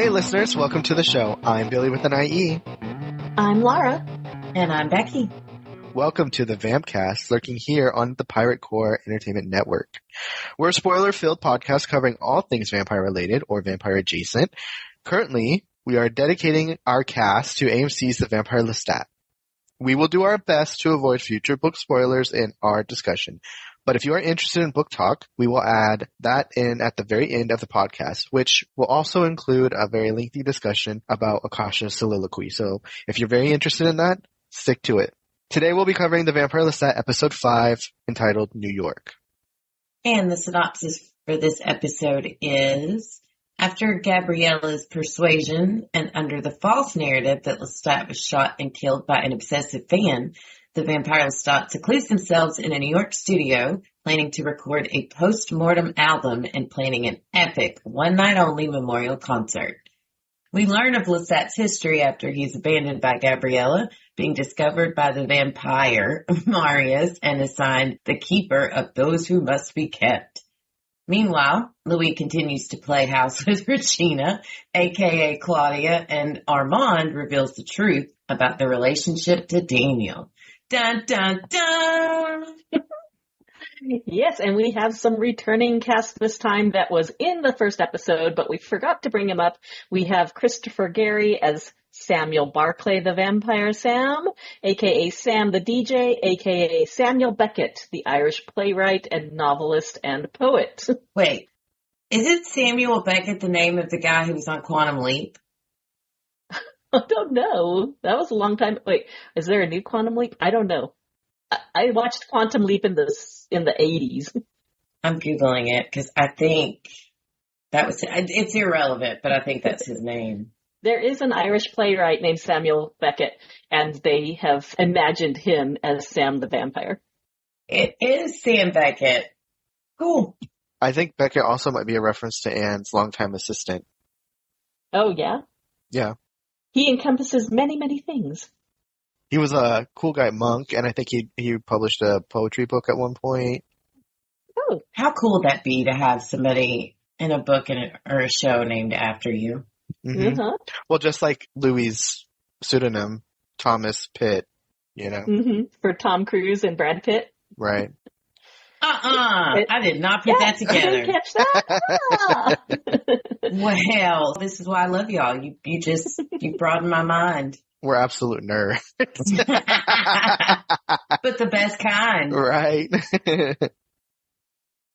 Hey listeners, welcome to the show. I'm Billy with an IE. I'm Lara. And I'm Becky. Welcome to the Vamp Cast, lurking here on the Pirate Core Entertainment Network. We're a spoiler-filled podcast covering all things vampire-related or vampire-adjacent. Currently, we are dedicating our cast to AMC's The Vampire Lestat. We will do our best to avoid future book spoilers in our discussion. But if you are interested in book talk, we will add that in at the very end of the podcast, which will also include a very lengthy discussion about Akasha's soliloquy. So if you're very interested in that, stick to it. Today we'll be covering The Vampire Lestat episode 5, entitled New York. And the synopsis for this episode is, after Gabriella's persuasion and under the false narrative that Lestat was shot and killed by an obsessive fan, the Vampire Lestat secludes themselves in a New York studio, planning to record a post-mortem album and planning an epic one-night-only memorial concert. We learn of Lestat's history after he's abandoned by Gabriella, being discovered by the vampire, Marius, and assigned the keeper of those who must be kept. Meanwhile, Louis continues to play house with Regina, aka Claudia, and Armand reveals the truth about their relationship to Daniel. Dun, dun, dun! Yes, and we have some returning cast this time that was in the first episode, but we forgot to bring him up. We have Christopher Gary as Samuel Barclay the Vampire Sam, aka Sam the DJ, aka Samuel Beckett, the Irish playwright and novelist and poet. Wait, isn't Samuel Beckett the name of the guy who was on Quantum Leap? I don't know. That was a long time. Wait, is there a new Quantum Leap? I don't know. I watched Quantum Leap in the 80s. I'm Googling it because I think that was, it's irrelevant, but I think that's his name. There is an Irish playwright named Samuel Beckett, and they have imagined him as Sam the Vampire. It is Sam Beckett. Cool. I think Beckett also might be a reference to Anne's longtime assistant. Oh, yeah? Yeah. He encompasses many, many things. He was a cool guy monk, and I think he published a poetry book at one point. Oh. How cool would that be to have somebody in a book or a show named after you? Mm-hmm. Uh-huh. Well, just like Louis' pseudonym, Thomas Pitt, you know. Mm-hmm. For Tom Cruise and Brad Pitt. Right. I did not put that together. You didn't catch that? Well, this is why I love y'all. You broaden my mind. We're absolute nerds. But the best kind. Right.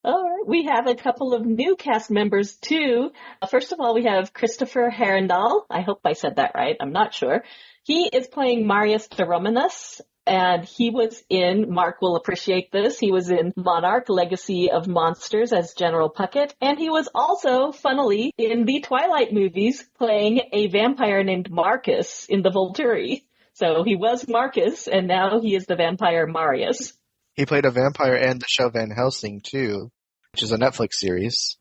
All right. We have a couple of new cast members, too. First of all, we have Christopher Herendal. I hope I said that right. I'm not sure. He is playing Marius de Romanos, and he was in, Mark will appreciate this, he was in Monarch, Legacy of Monsters as General Puckett, and he was also, funnily, in the Twilight movies, playing a vampire named Marcus in the Volturi. So he was Marcus, and now he is the vampire Marius. He played a vampire in the show Van Helsing, too, which is a Netflix series.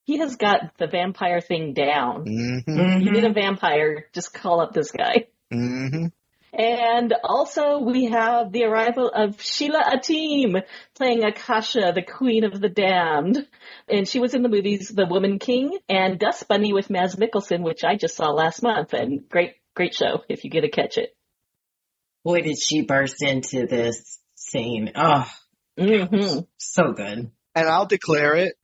He has got the vampire thing down. Mm-hmm. You need a vampire, just call up this guy. Mm-hmm. And also we have the arrival of Sheila Atim playing Akasha, the Queen of the Damned. And she was in the movies The Woman King and Dust Bunny with Mads Mikkelsen, which I just saw last month. And great show if you get to catch it. Boy, did she burst into this scene. Oh, so good. And I'll declare it.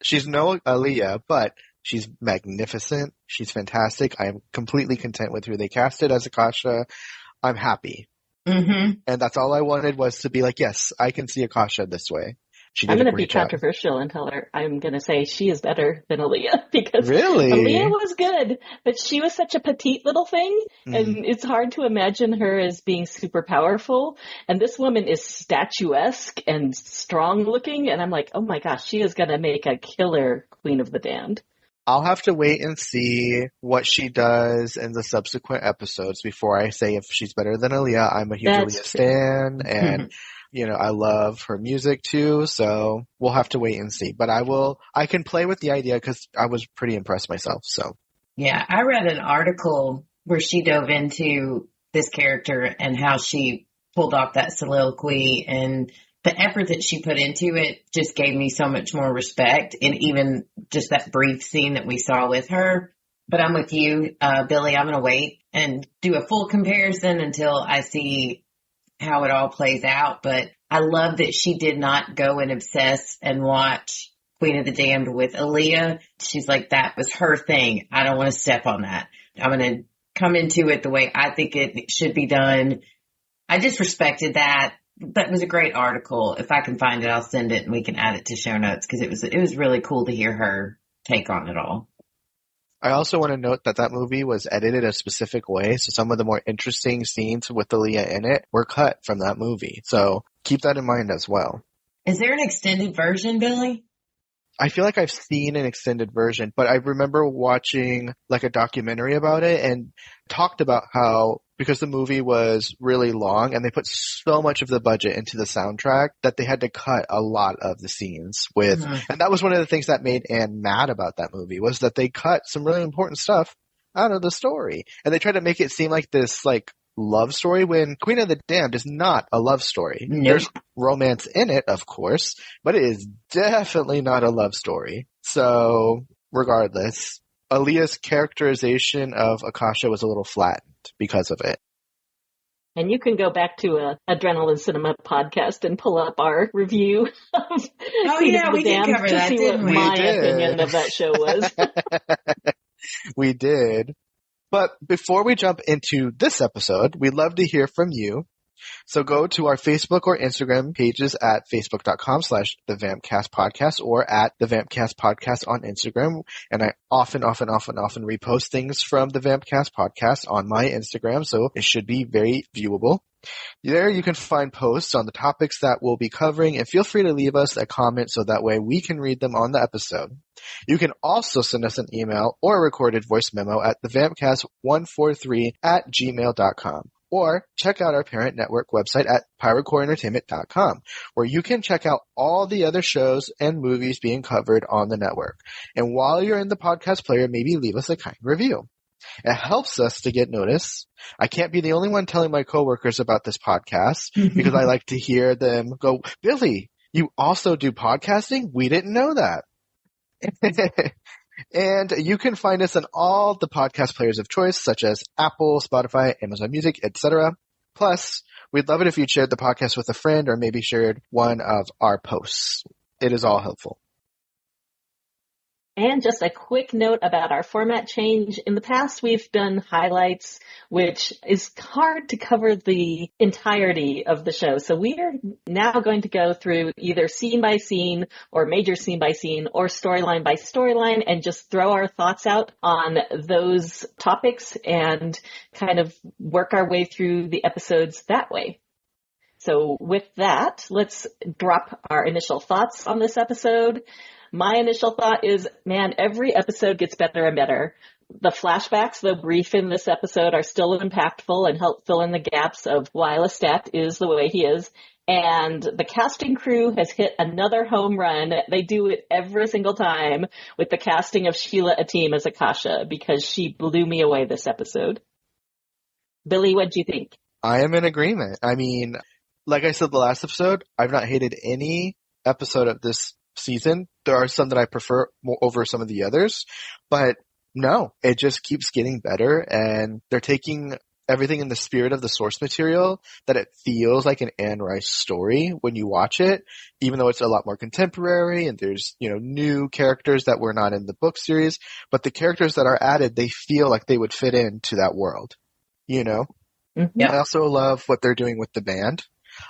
She's no Aaliyah, but she's magnificent. She's fantastic. I'm completely content with who they casted as Akasha. I'm happy. Mm-hmm. And that's all I wanted was to be like, yes, I can see Akasha this way. I'm going to be controversial and tell her I'm going to say she is better than Aaliyah because really? Aaliyah was good, but she was such a petite little thing, and it's hard to imagine her as being super powerful. And this woman is statuesque and strong looking, and I'm like, oh my gosh, she is going to make a killer Queen of the Damned. I'll have to wait and see what she does in the subsequent episodes before I say if she's better than Aaliyah. I'm a huge Aaliyah stan, and you know, I love her music too, so we'll have to wait and see. But I can play with the idea because I was pretty impressed myself, so. Yeah, I read an article where she dove into this character and how she pulled off that soliloquy, and the effort that she put into it just gave me so much more respect. And even just that brief scene that we saw with her, But I'm with you, Billy. I'm going to wait and do a full comparison until I see how it all plays out. But I love that she did not go and obsess and watch Queen of the Damned with Aaliyah. She's like, that was her thing. I don't want to step on that. I'm going to come into it the way I think it should be done. I just respected that. That was a great article. If I can find it, I'll send it and we can add it to show notes because it was really cool to hear her take on it all. I also want to note that that movie was edited a specific way, so some of the more interesting scenes with Aaliyah in it were cut from that movie. So keep that in mind as well. Is there an extended version, Billy? I feel like I've seen an extended version, but I remember watching like a documentary about it and talked about how because the movie was really long and they put so much of the budget into the soundtrack that they had to cut a lot of the scenes with, and that was one of the things that made Anne mad about that movie was that they cut some really important stuff out of the story and they tried to make it seem like this like love story when Queen of the Damned is not a love story. Nope. There's romance in it, of course, but it is definitely not a love story. So regardless, Aaliyah's characterization of Akasha was a little flattened because of it. And you can go back to a Adrenaline Cinema podcast and pull up our review of Queen of the we did Damned cover to that, see didn't what we? my We did. opinion of that show was. We did. But before we jump into this episode, we'd love to hear from you. So go to our Facebook or Instagram pages at facebook.com/The Vampcast Podcast or at The Vampcast Podcast on Instagram. And I often repost things from The Vampcast Podcast on my Instagram, so it should be very viewable. There you can find posts on the topics that we'll be covering, and feel free to leave us a comment so that way we can read them on the episode. You can also send us an email or a recorded voice memo at thevampcast143@gmail.com. Or check out our parent network website at piratecoreentertainment.com, where you can check out all the other shows and movies being covered on the network. And while you're in the podcast player, maybe leave us a kind review. It helps us to get noticed. I can't be the only one telling my coworkers about this podcast because I like to hear them go, Billy, you also do podcasting? We didn't know that. And you can find us on all the podcast players of choice, such as Apple, Spotify, Amazon Music, etc. Plus, we'd love it if you'd shared the podcast with a friend or maybe shared one of our posts. It is all helpful. And just a quick note about our format change. In the past, we've done highlights, which is hard to cover the entirety of the show. So we are now going to go through either scene by scene or major scene by scene or storyline by storyline and just throw our thoughts out on those topics and kind of work our way through the episodes that way. So with that, let's drop our initial thoughts on this episode. My initial thought is, man, every episode gets better and better. The flashbacks, though brief in this episode, are still impactful and help fill in the gaps of why Lestat is the way he is. And the casting crew has hit another home run. They do it every single time with the casting of Sheila Atim as Akasha, because she blew me away this episode. Billy, what do you think? I am in agreement. I mean, like I said the last episode, I've not hated any episode of this season. There are some that I prefer more over some of the others, but no, it just keeps getting better, and they're taking everything in the spirit of the source material that it feels like an Anne Rice story when you watch it, even though it's a lot more contemporary and there's, new characters that were not in the book series, but the characters that are added, they feel like they would fit into that world, Mm-hmm. I also love what they're doing with the band.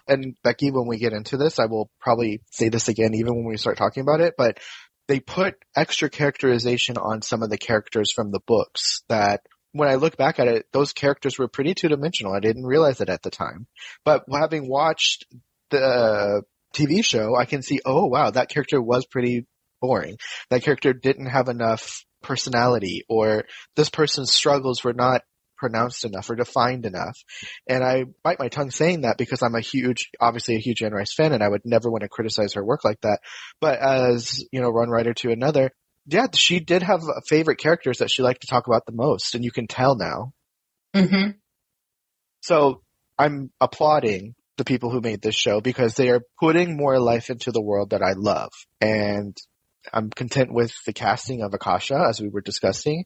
And Becky, when we get into this, I will probably say this again even when we start talking about it, but they put extra characterization on some of the characters from the books that when I look back at it, those characters were pretty two-dimensional. I didn't realize it at the time. But having watched the TV show, I can see, oh wow, that character was pretty boring. That character didn't have enough personality, or this person's struggles were not pronounced enough or defined enough. And I bite my tongue saying that because I'm obviously a huge Anne Rice fan, and I would never want to criticize her work like that. But as, one writer to another, yeah, she did have favorite characters that she liked to talk about the most, and you can tell now. Mm-hmm. So I'm applauding the people who made this show because they are putting more life into the world that I love. And I'm content with the casting of Akasha, as we were discussing.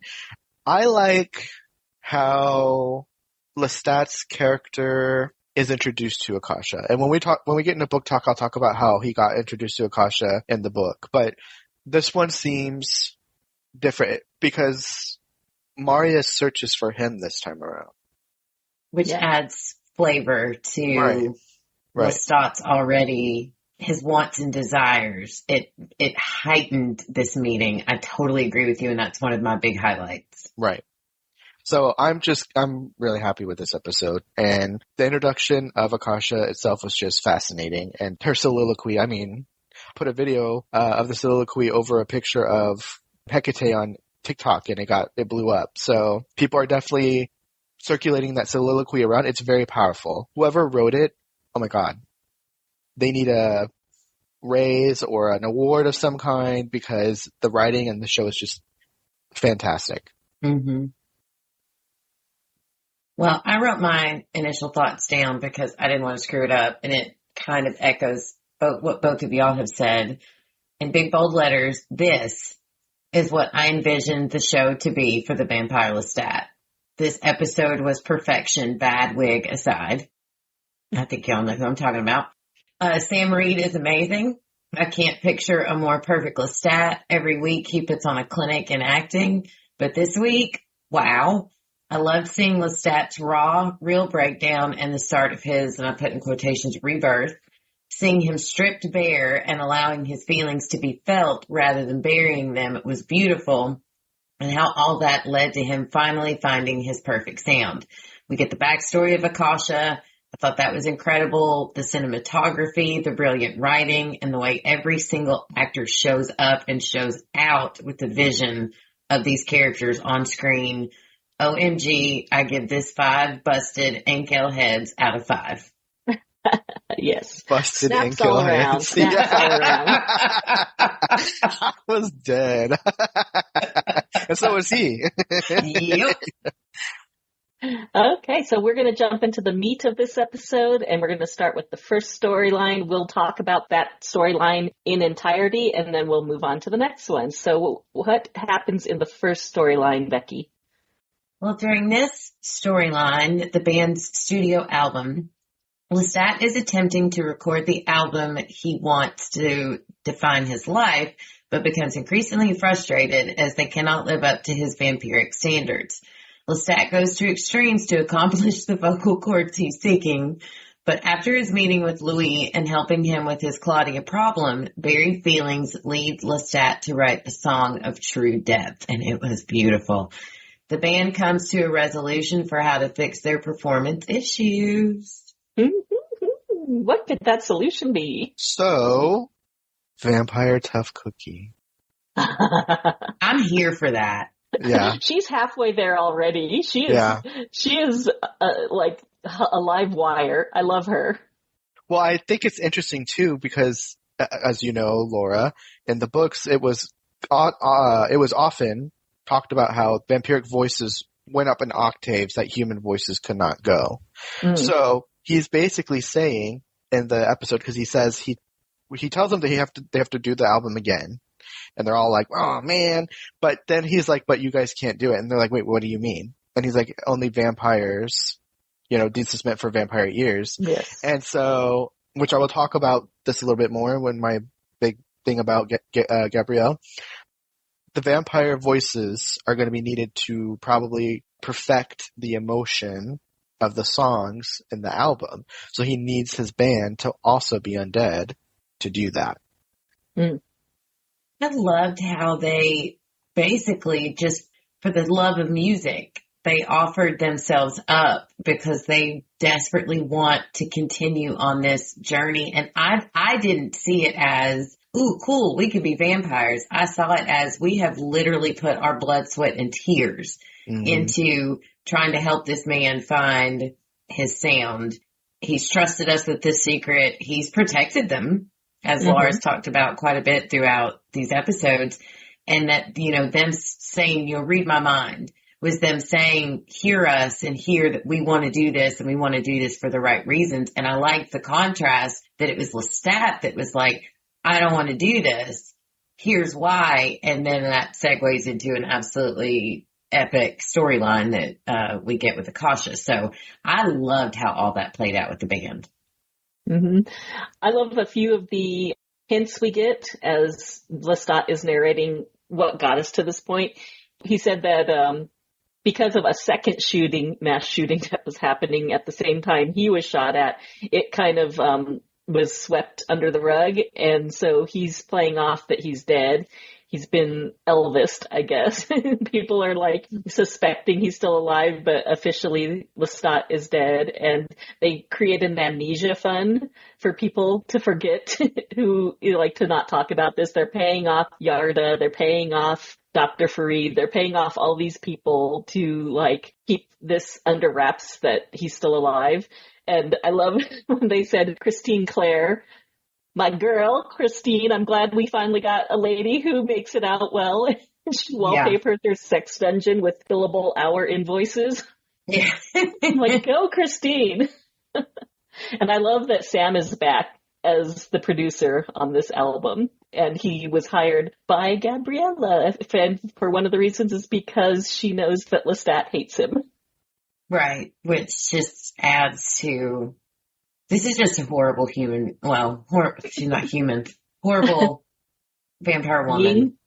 I like how Lestat's character is introduced to Akasha. And when we get into book talk, I'll talk about how he got introduced to Akasha in the book. But this one seems different because Maria searches for him this time around. Which adds flavor to Right. Lestat's already, his wants and desires. It heightened this meeting. I totally agree with you, and that's one of my big highlights. Right. So I'm really happy with this episode. And the introduction of Akasha itself was just fascinating. And her soliloquy, I mean, put a video of the soliloquy over a picture of Hecate on TikTok and it blew up. So people are definitely circulating that soliloquy around. It's very powerful. Whoever wrote it, oh my God, they need a raise or an award of some kind because the writing and the show is just fantastic. Mm-hmm. Well, I wrote my initial thoughts down because I didn't want to screw it up, and it kind of echoes what both of y'all have said. In big, bold letters, this is what I envisioned the show to be for the Vampire Lestat. This episode was perfection, bad wig aside. I think y'all know who I'm talking about. Sam Reed is amazing. I can't picture a more perfect Lestat. Every week he puts on a clinic in acting, but this week, wow. I loved seeing Lestat's raw, real breakdown and the start of his, and I put in quotations, rebirth. Seeing him stripped bare and allowing his feelings to be felt rather than burying them, it was beautiful. And how all that led to him finally finding his perfect sound. We get the backstory of Akasha. I thought that was incredible. The cinematography, the brilliant writing, and the way every single actor shows up and shows out with the vision of these characters on screen. OMG, I give this 5 busted Ankel heads out of 5. Yes. Busted Snaps Ankel all around. heads. Snaps all around. I was dead. And so was he. Yep. Okay, so we're going to jump into the meat of this episode, and we're going to start with the first storyline. We'll talk about that storyline in entirety, and then we'll move on to the next one. So what happens in the first storyline, Becky? Well, during this storyline, the band's studio album, Lestat is attempting to record the album he wants to define his life, but becomes increasingly frustrated as they cannot live up to his vampiric standards. Lestat goes to extremes to accomplish the vocal cords he's seeking, but after his meeting with Louis and helping him with his Claudia problem, buried feelings lead Lestat to write a song of true depth, and it was beautiful. The band comes to a resolution for how to fix their performance issues. What could that solution be? So, vampire tough cookie. I'm here for that. Yeah. She's halfway there already. She is like a live wire. I love her. Well, I think it's interesting too because, as you know, Laura, in the books, it was often talked about how vampiric voices went up in octaves that human voices could not go. So he's basically saying in the episode, because he says he tells them that they have to do the album again, and they're all like, "Oh man!" But then he's like, "But you guys can't do it," and they're like, "Wait, what do you mean?" And he's like, "Only vampires, this is meant for vampire ears." Yes. And so, which I will talk about this a little bit more when my big thing about Gabrielle. The vampire voices are going to be needed to probably perfect the emotion of the songs in the album. So he needs his band to also be undead to do that. I loved how they basically just, for the love of music, they offered themselves up because they desperately want to continue on this journey. And I didn't see it as, ooh, cool, we could be vampires. I saw it as we have literally put our blood, sweat, and tears into trying to help this man find his sound. He's trusted us with this secret. He's protected them, as Lara's talked about quite a bit throughout these episodes. And that, them saying, read my mind, was them saying, hear us and hear that we want to do this and we want to do this for the right reasons. And I liked the contrast that it was Lestat that was like, I don't want to do this. Here's why. And then that segues into an absolutely epic storyline that we get with Akasha. So I loved how all that played out with the band. Mm-hmm. I love a few of the hints we get as Lestat is narrating what got us to this point. He said that because of a second mass shooting that was happening at the same time he was shot at, it kind of was swept under the rug. And so he's playing off that he's dead. He's been Elvised, I guess. People are like suspecting he's still alive, but officially Lestat is dead. And they create an amnesia fund for people to forget who like to not talk about this. They're paying off Yarda. They're paying off Dr. Fareed. They're paying off all these people to like keep this under wraps that he's still alive. And I love when they said Christine Clare, my girl, Christine, I'm glad we finally got a lady who makes it out well. She wallpapered their sex dungeon with billable hour invoices. Yeah. I'm like, go, Christine. And I love that Sam is back as the producer on this album. And he was hired by Gabriella. And for one of the reasons is because she knows that Lestat hates him. Right. Which just adds to, this is just a horrible human, well, she's not human, horrible vampire woman.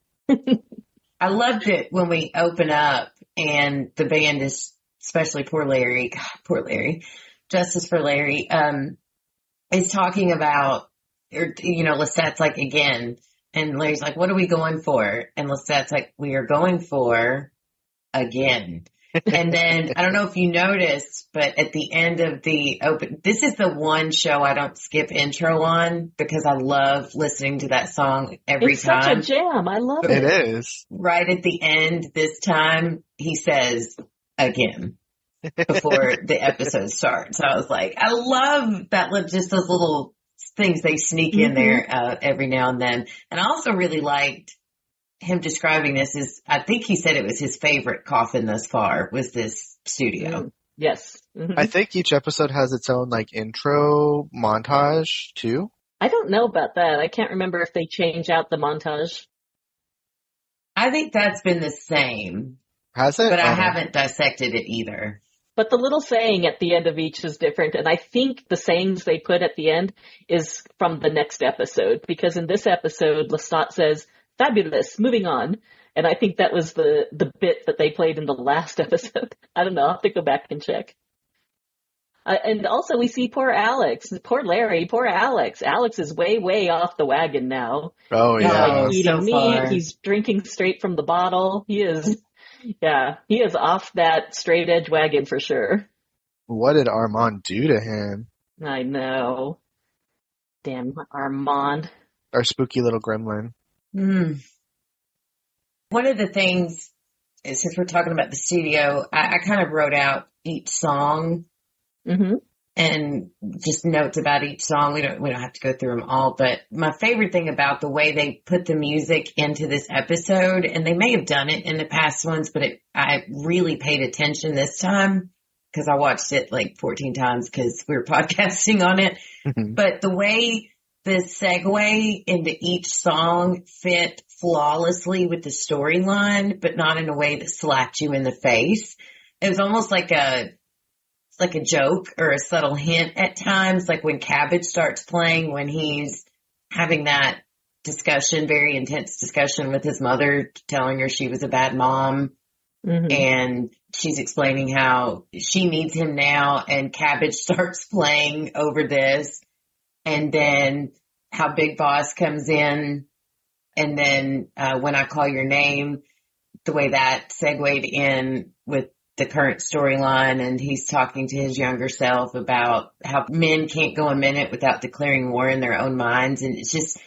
I loved it when we open up and the band is, especially poor Larry, Justice for Larry, is talking about, Lestat's like, again, and Larry's like, what are we going for? And Lestat's like, we are going for again. And then, I don't know if you noticed, but at the end of the this is the one show I don't skip intro on because I love listening to that song every time. It's such a jam. I love it. It is. Right at the end this time, he says again before the episode starts. So I was like, I love that, just those little things they sneak in there every now and then. And I also really liked him describing this as, I think he said it was his favorite coffin thus far, was this studio. Yes. Mm-hmm. I think each episode has its own like intro montage too. I don't know about that. I can't remember if they change out the montage. I think that's been the same. Has it? But I haven't dissected it either. But the little saying at the end of each is different. And I think the sayings they put at the end is from the next episode. Because in this episode, Lestat says, fabulous, moving on. And I think that was the bit that they played in the last episode. I don't know. I'll have to go back and check. And also we see poor Alex, poor Larry, poor Alex. Alex is way, way off the wagon now. Oh, yeah. He's eating meat. He's drinking straight from the bottle. He is off that straight edge wagon for sure. What did Armand do to him? I know. Damn Armand. Our spooky little gremlin. One of the things is, since we're talking about the studio, I kind of wrote out each song and just notes about each song. We don't have to go through them all, but my favorite thing about the way they put the music into this episode, and they may have done it in the past ones, but I really paid attention this time because I watched it like 14 times because we were podcasting on it. But the way the segue into each song fit flawlessly with the storyline, but not in a way that slapped you in the face. It was almost like a joke or a subtle hint at times, like when Cabbage starts playing, when he's having that discussion, very intense discussion with his mother, telling her she was a bad mom. And she's explaining how she needs him now, and Cabbage starts playing over this. And then how Big Boss comes in, and then When I Call Your Name, the way that segued in with the current storyline, and he's talking to his younger self about how men can't go a minute without declaring war in their own minds. And it's just,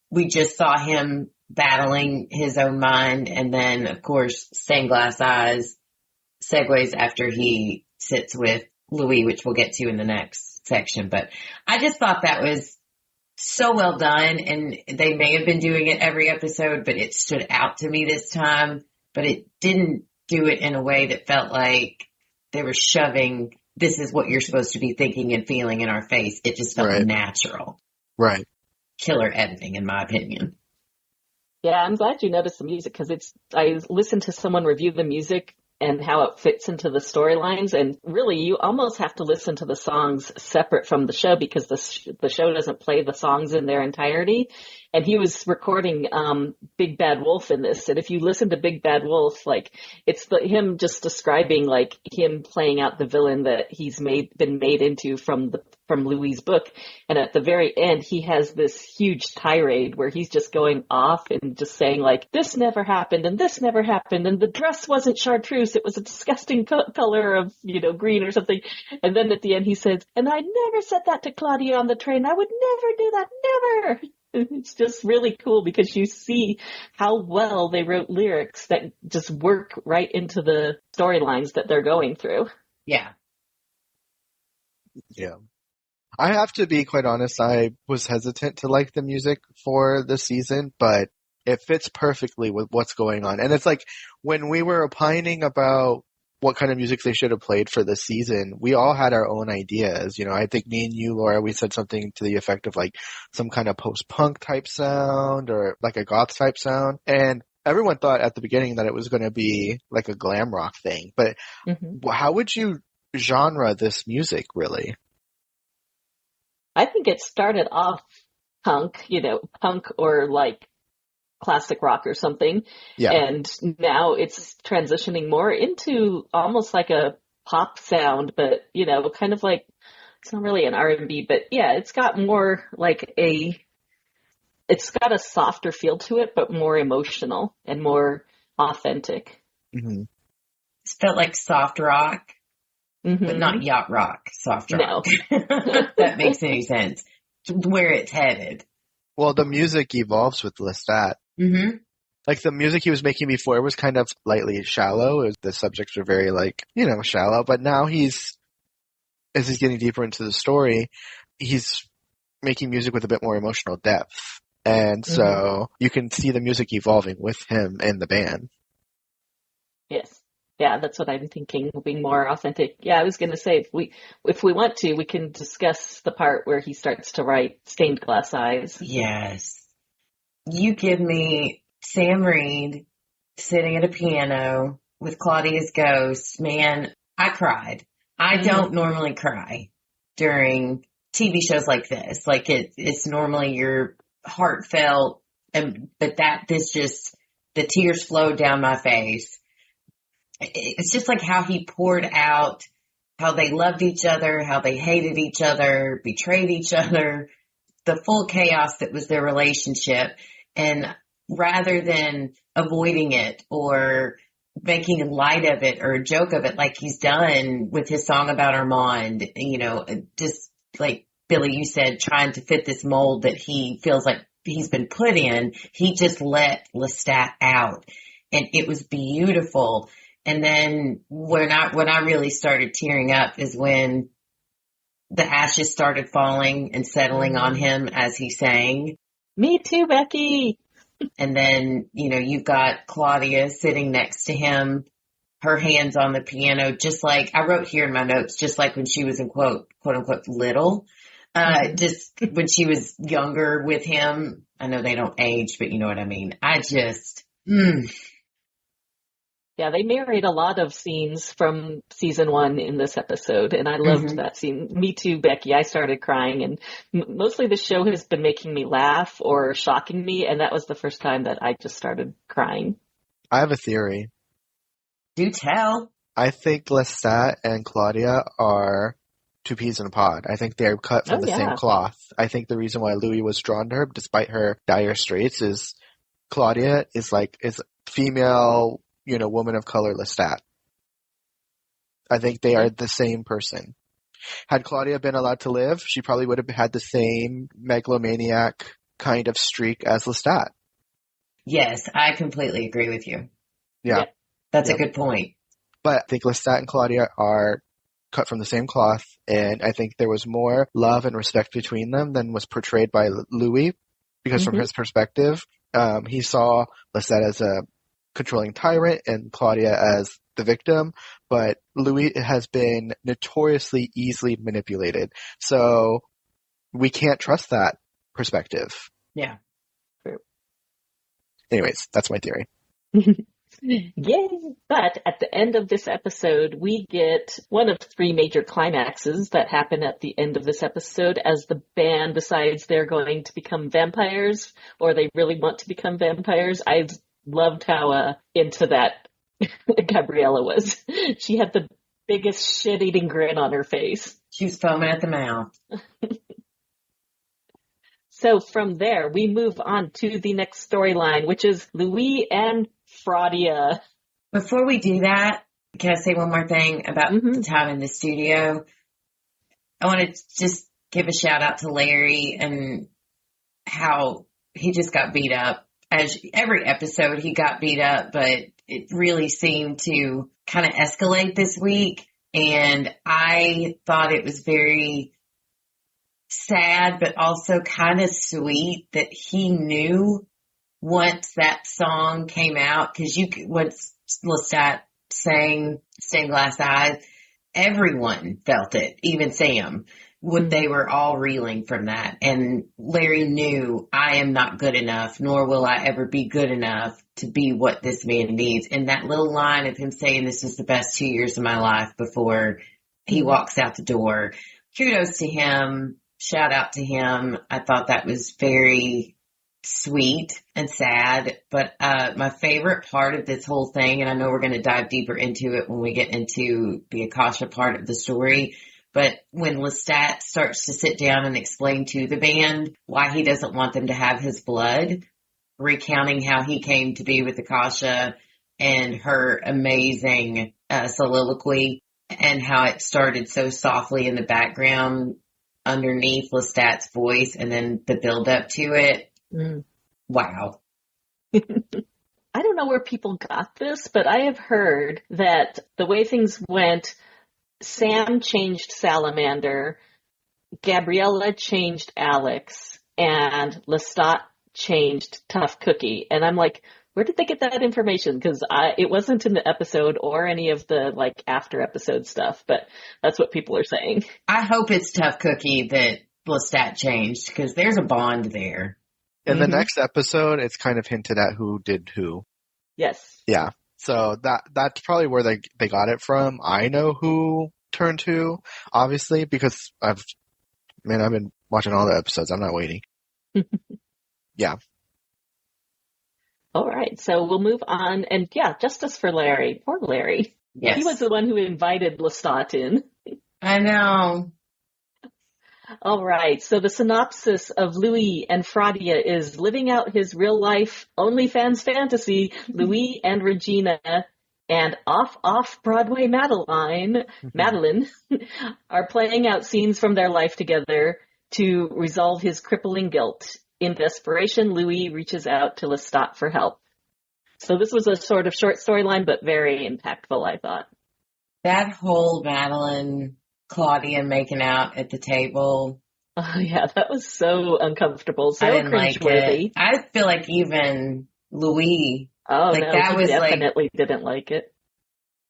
we just saw him battling his own mind. And then, of course, Stained Glass Eyes segues after he sits with Louis, which we'll get to in the next section. But I just thought that was so well done, and they may have been doing it every episode, but it stood out to me this time. But it didn't do it in a way that felt like they were shoving, this is what you're supposed to be thinking and feeling in our face. It just felt natural. Right. Killer editing, in my opinion. Yeah, I'm glad you noticed the music, because I listened to someone review the music, and how it fits into the storylines. And really, you almost have to listen to the songs separate from the show because the show doesn't play the songs in their entirety. And he was recording Big Bad Wolf in this. And if you listen to Big Bad Wolf, like it's him just describing like him playing out the villain that he's been made into from Louis' book. And at the very end, he has this huge tirade where he's just going off and just saying like, this never happened and this never happened. And the dress wasn't chartreuse. It was a disgusting color of, green or something. And then at the end he says, and I never said that to Claudia on the train. I would never do that. Never. It's just really cool because you see how well they wrote lyrics that just work right into the storylines that they're going through. Yeah. Yeah. I have to be quite honest, I was hesitant to like the music for the season, but it fits perfectly with what's going on. And it's like when we were opining about what kind of music they should have played for the season, we all had our own ideas. I think me and you, Laura, we said something to the effect of like some kind of post-punk type sound or like a goth type sound. And everyone thought at the beginning that it was going to be like a glam rock thing. But how would you genre this music really? I think it started off punk, punk or like classic rock or something. Yeah. And now it's transitioning more into almost like a pop sound, but, kind of like, it's not really an R&B, but yeah, it's got more like it's got a softer feel to it, but more emotional and more authentic. Mm-hmm. It felt like soft rock, but not yacht rock, soft rock. No. If that makes any sense. Where it's headed. Well, the music evolves with Lestat. Mm-hmm. Like the music he was making before was kind of lightly shallow. The subjects were very like, shallow. But now as he's getting deeper into the story, he's making music with a bit more emotional depth. And so you can see the music evolving with him and the band. Yes. Yeah, that's what I'm thinking, being more authentic. Yeah, I was going to say, if we want to, we can discuss the part where he starts to write Stained Glass Eyes. Yes. You give me Sam Reed sitting at a piano with Claudia's ghost. Man, I cried. I don't normally cry during TV shows like this. Like it's normally your heartfelt, but the tears flowed down my face. It's just like how he poured out how they loved each other, how they hated each other, betrayed each other, the full chaos that was their relationship. And rather than avoiding it or making light of it or a joke of it like he's done with his song about Armand, just like Billy, you said, trying to fit this mold that he feels like he's been put in, he just let Lestat out. And it was beautiful. And then when I really started tearing up is when the ashes started falling and settling on him as he sang. Me too, Becky. And then, you've got Claudia sitting next to him, her hands on the piano, just like I wrote here in my notes, just like when she was in quote unquote little, just when she was younger with him. I know they don't age, but you know what I mean? Yeah, they married a lot of scenes from season 1 in this episode, and I loved that scene. Me too, Becky. I started crying, and mostly the show has been making me laugh or shocking me, and that was the first time that I just started crying. I have a theory. Do tell. I think Lestat and Claudia are two peas in a pod. I think they're cut from the same cloth. I think the reason why Louis was drawn to her, despite her dire straits, is Claudia is female, woman of color Lestat. I think they are the same person. Had Claudia been allowed to live, she probably would have had the same megalomaniac kind of streak as Lestat. Yes, I completely agree with you. Yeah. That's a good point. But I think Lestat and Claudia are cut from the same cloth, and I think there was more love and respect between them than was portrayed by Louis, because from his perspective, he saw Lestat as a controlling tyrant and Claudia as the victim, but Louis has been notoriously easily manipulated. So we can't trust that perspective. Yeah. Anyways, that's my theory. Yay! But at the end of this episode, we get one of three major climaxes that happen at the end of this episode as the band decides they're going to become vampires, or they really want to become vampires. I loved how into that Gabriella was. She had the biggest shit-eating grin on her face. She was foaming at the mouth. So from there, we move on to the next storyline, which is Louis and Fraudia. Before we do that, can I say one more thing about the time in the studio? I want to just give a shout out to Larry and how he just got beat up. As every episode, he got beat up, but it really seemed to kind of escalate this week. And I thought it was very sad, but also kind of sweet that he knew once that song came out, because once Lestat sang Stained Glass Eyes, everyone felt it, even Sam. They were all reeling from that. And Larry knew, I am not good enough, nor will I ever be good enough to be what this man needs. And that little line of him saying this was the best 2 years of my life before he walks out the door. Kudos to him. Shout out to him. I thought that was very sweet and sad. But my favorite part of this whole thing, and I know we're going to dive deeper into it when we get into the Akasha part of the story, but when Lestat starts to sit down and explain to the band why he doesn't want them to have his blood, recounting how he came to be with Akasha and her amazing soliloquy and how it started so softly in the background underneath Lestat's voice and then the build up to it. Wow. I don't know where people got this, but I have heard that the way things went, Sam changed Salamander, Gabriella changed Alex, and Lestat changed Tough Cookie. And I'm like, where did they get that information? Because it wasn't in the episode or any of the after episode stuff, but that's what people are saying. I hope it's Tough Cookie that Lestat changed, because there's a bond there. In the next episode, it's kind of hinted at who did who. Yes. Yeah. So that's probably where they got it from. I know who turned who, obviously, because I've been watching all the episodes. I'm not waiting. Yeah. All right. So we'll move on. And yeah, justice for Larry. Poor Larry. Yes. He was the one who invited Lestat in. I know. All right. So the synopsis of Louis and Fraudia is living out his real life OnlyFans fantasy. Louis and Regina and off-Broadway Madeline are playing out scenes from their life together to resolve his crippling guilt. In desperation, Louis reaches out to Lestat for help. So this was a sort of short storyline, but very impactful, I thought. That whole Madeline, Claudia making out at the table. Oh, yeah, that was so uncomfortable, so I didn't like cringeworthy. it. I feel like even Louis, no, that he was definitely didn't like it.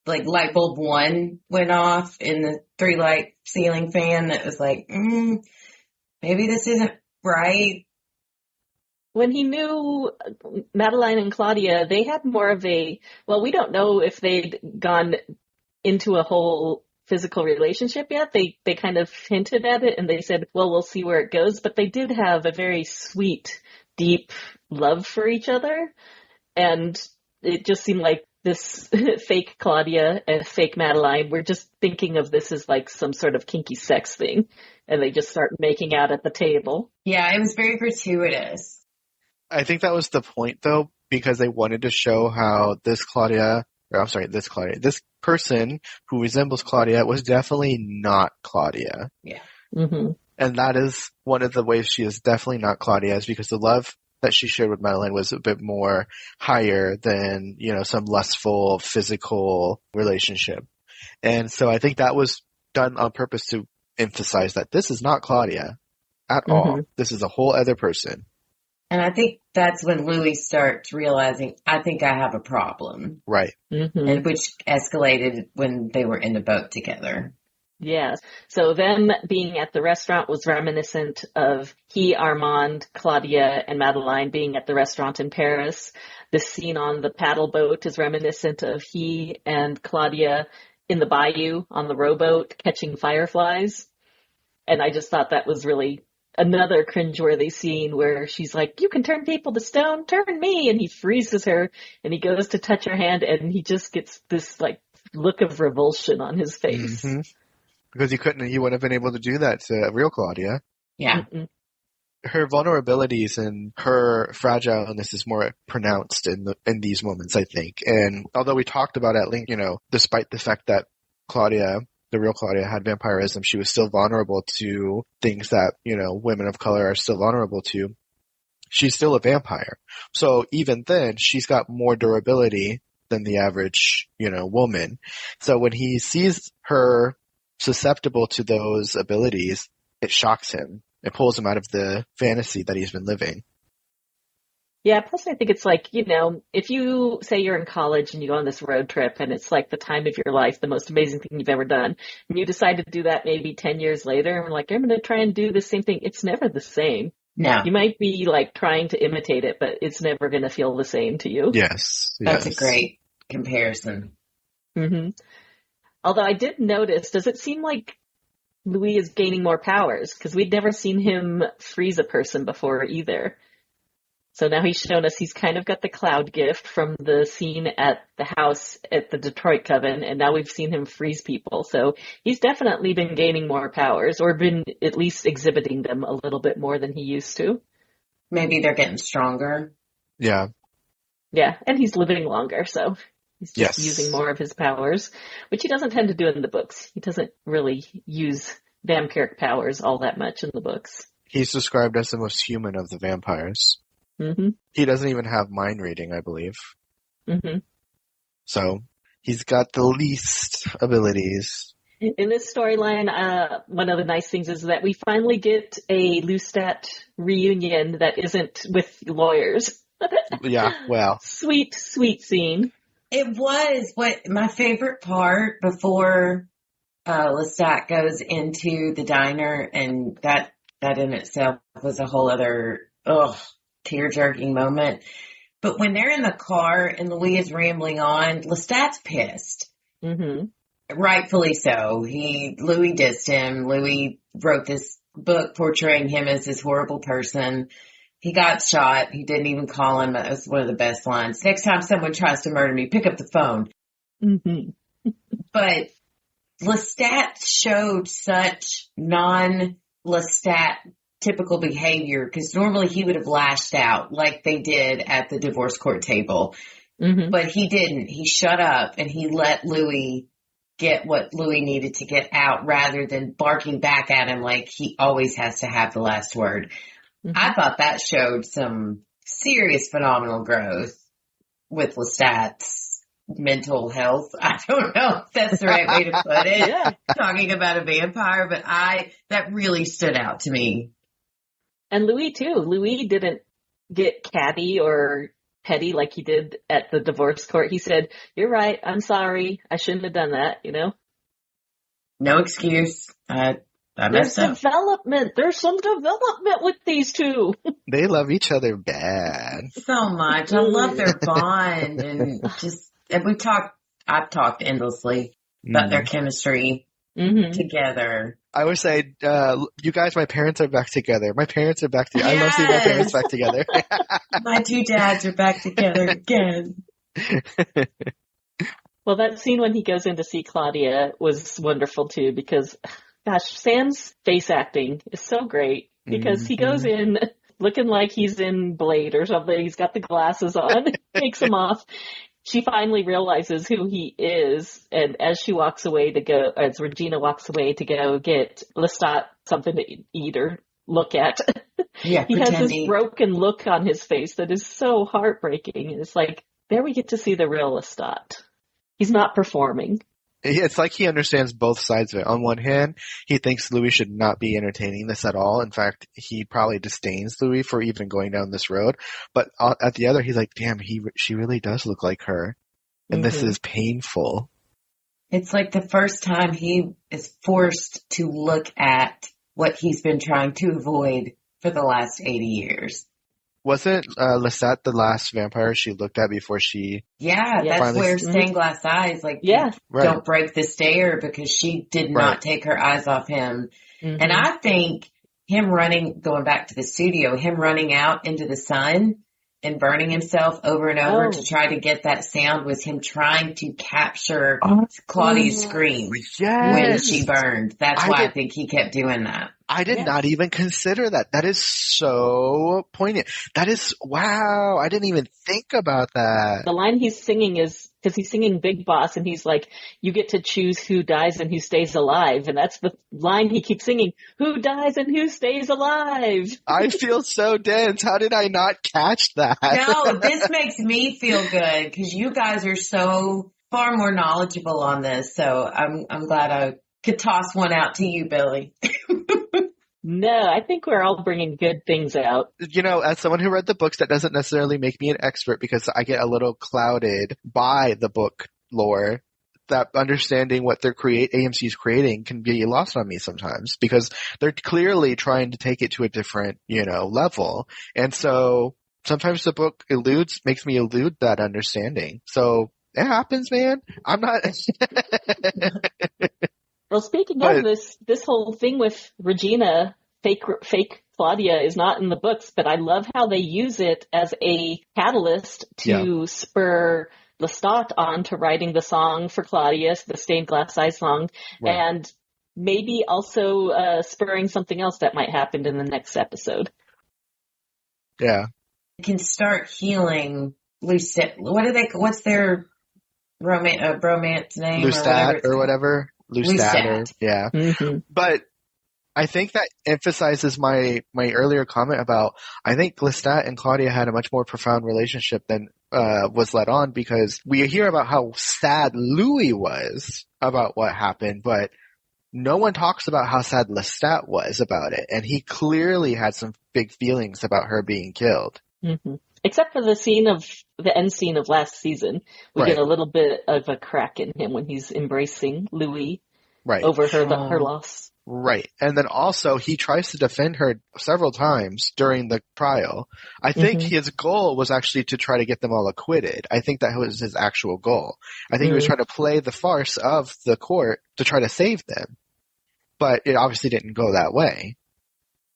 Like light bulb one went off in the 3-light ceiling fan that was like, maybe this isn't right. When he knew Madeline and Claudia, they had more of we don't know if they'd gone into a whole physical relationship yet. They kind of hinted at it and they said, well, we'll see where it goes. But they did have a very sweet, deep love for each other. And it just seemed like this fake Claudia and fake Madeline were just thinking of this as like some sort of kinky sex thing. And they just start making out at the table. Yeah, it was very gratuitous. I think that was the point, though, because they wanted to show how this person who resembles Claudia was definitely not Claudia. Yeah. Mm-hmm. And that is one of the ways she is definitely not Claudia, is because the love that she shared with Madeline was a bit more higher than, some lustful physical relationship. And so I think that was done on purpose to emphasize that this is not Claudia at all. This is a whole other person. And I think that's when Louis starts realizing, I think I have a problem. Right. And which escalated when they were in the boat together. Yes. So them being at the restaurant was reminiscent of he, Armand, Claudia, and Madeline being at the restaurant in Paris. The scene on the paddle boat is reminiscent of he and Claudia in the bayou on the rowboat catching fireflies. And I just thought that was really another cringeworthy scene where she's like, you can turn people to stone, turn me. And he freezes her and he goes to touch her hand and he just gets this like look of revulsion on his face. Mm-hmm. Because he wouldn't have been able to do that to real Claudia. Yeah. Mm-mm. Her vulnerabilities and her fragileness is more pronounced in these moments, I think. And although we talked about at length, despite the fact that Claudia, the real Claudia, had vampirism, she was still vulnerable to things that, women of color are still vulnerable to. She's still a vampire. So even then, she's got more durability than the average, woman. So when he sees her susceptible to those abilities, it shocks him. It pulls him out of the fantasy that he's been living. Yeah, plus I think it's like, if you say you're in college and you go on this road trip and it's like the time of your life, the most amazing thing you've ever done, and you decide to do that maybe 10 years later, and like, I'm going to try and do the same thing. It's never the same. No. You might be like trying to imitate it, but it's never going to feel the same to you. Yes. That's a great comparison. Mm-hmm. Although I did notice, does it seem like Louis is gaining more powers? Because we'd never seen him freeze a person before either. So now he's shown us he's kind of got the cloud gift from the scene at the house at the Detroit Coven, and now we've seen him freeze people. So he's definitely been gaining more powers, or been at least exhibiting them a little bit more than he used to. Maybe they're getting stronger. Yeah. Yeah, and he's living longer, so he's just Yes. using more of his powers, which he doesn't tend to do in the books. He doesn't really use vampiric powers all that much in the books. He's described as the most human of the vampires. Mm-hmm. He doesn't even have mind reading, I believe. Mm-hmm. So he's got the least abilities. In this storyline, one of the nice things is that we finally get a Lestat reunion that isn't with lawyers. Yeah, well. Sweet, sweet scene. It was my favorite part before Lestat goes into the diner, and that in itself was a whole other tear-jerking moment. But when they're in the car and Louis is rambling on, Lestat's pissed. Mm-hmm. Rightfully so. Louis dissed him. Louis wrote this book portraying him as this horrible person. He got shot. He didn't even call him. That was one of the best lines. Next time someone tries to murder me, pick up the phone. Mm-hmm. But Lestat showed such non-Lestat typical behavior, because normally he would have lashed out like they did at the divorce court table. Mm-hmm. But he didn't. He shut up and he let Louis get what Louis needed to get out, rather than barking back at him like he always has to have the last word. Mm-hmm. I thought that showed some serious phenomenal growth with Lestat's mental health. I don't know if that's the right way to put it, Yeah. Talking about a vampire, but that really stood out to me. And Louis too. Louis didn't get catty or petty like he did at the divorce court. He said, "You're right. I'm sorry. I shouldn't have done that." No excuse. I messed up. There's some development with these two. They love each other bad. So much. I love their bond, and I've talked endlessly about their chemistry together. I would say, you guys, my parents are back together. My parents are back together. Yes. I love seeing my parents back together. My two dads are back together again. Well, that scene when he goes in to see Claudia was wonderful too, because, gosh, Sam's face acting is so great, because he goes in looking like he's in Blade or something. He's got the glasses on, takes them off. She finally realizes who he is, and as Regina walks away to go get Lestat something to eat or look at, he has this broken look on his face that is so heartbreaking. It's like, there we get to see the real Lestat. He's not performing. It's like he understands both sides of it. On one hand, he thinks Louis should not be entertaining this at all. In fact, he probably disdains Louis for even going down this road. But at the other, he's like, damn, she really does look like her. And this is painful. It's like the first time he is forced to look at what he's been trying to avoid for the last 80 years. Wasn't Lestat the last vampire she looked at before she... Yeah, Yes. that's Finally- where stained glass eyes, like, Yeah. Right. don't break the stare, because she did not Right. take her eyes off him. Mhm. And I think him going back to the studio, him running out into the sun and burning himself over and over to try to get that sound was him trying to capture Claudia's scream when Yes! she burned. That's why I think he kept doing that. I did Yeah. not even consider that. That is so poignant. That is, wow, I didn't even think about that. The line he's singing is, because he's singing Big Boss, and he's like, you get to choose who dies and who stays alive. And that's the line he keeps singing, who dies and who stays alive. I feel so dense. How did I not catch that? No, this makes me feel good because you guys are so far more knowledgeable on this. So I'm glad I could toss one out to you, Billy. No, I think we're all bringing good things out. You know, as someone who read the books, that doesn't necessarily make me an expert because I get a little clouded by the book lore. That understanding what AMC's creating can be lost on me sometimes because they're clearly trying to take it to a different, level. And so sometimes the book makes me elude that understanding. So it happens, man. I'm not. Well, speaking of this whole thing with Regina, fake Claudia is not in the books, but I love how they use it as a catalyst to spur Lestat on to writing the song for Claudius, the Stained Glass Eye song, and maybe also spurring something else that might happen in the next episode. Yeah. You can start healing Lucette. What's their bromance name? Lestat or whatever. Lestat. Yeah. Mm-hmm. But I think that emphasizes my earlier comment about I think Lestat and Claudia had a much more profound relationship than was let on because we hear about how sad Louis was about what happened, but no one talks about how sad Lestat was about it. And he clearly had some big feelings about her being killed. Mm-hmm. Except for the end scene of last season. We get a little bit of a crack in him when he's embracing Louis over her loss. Right. And then also he tries to defend her several times during the trial. I think his goal was actually to try to get them all acquitted. I think that was his actual goal. I think he was trying to play the farce of the court to try to save them. But it obviously didn't go that way.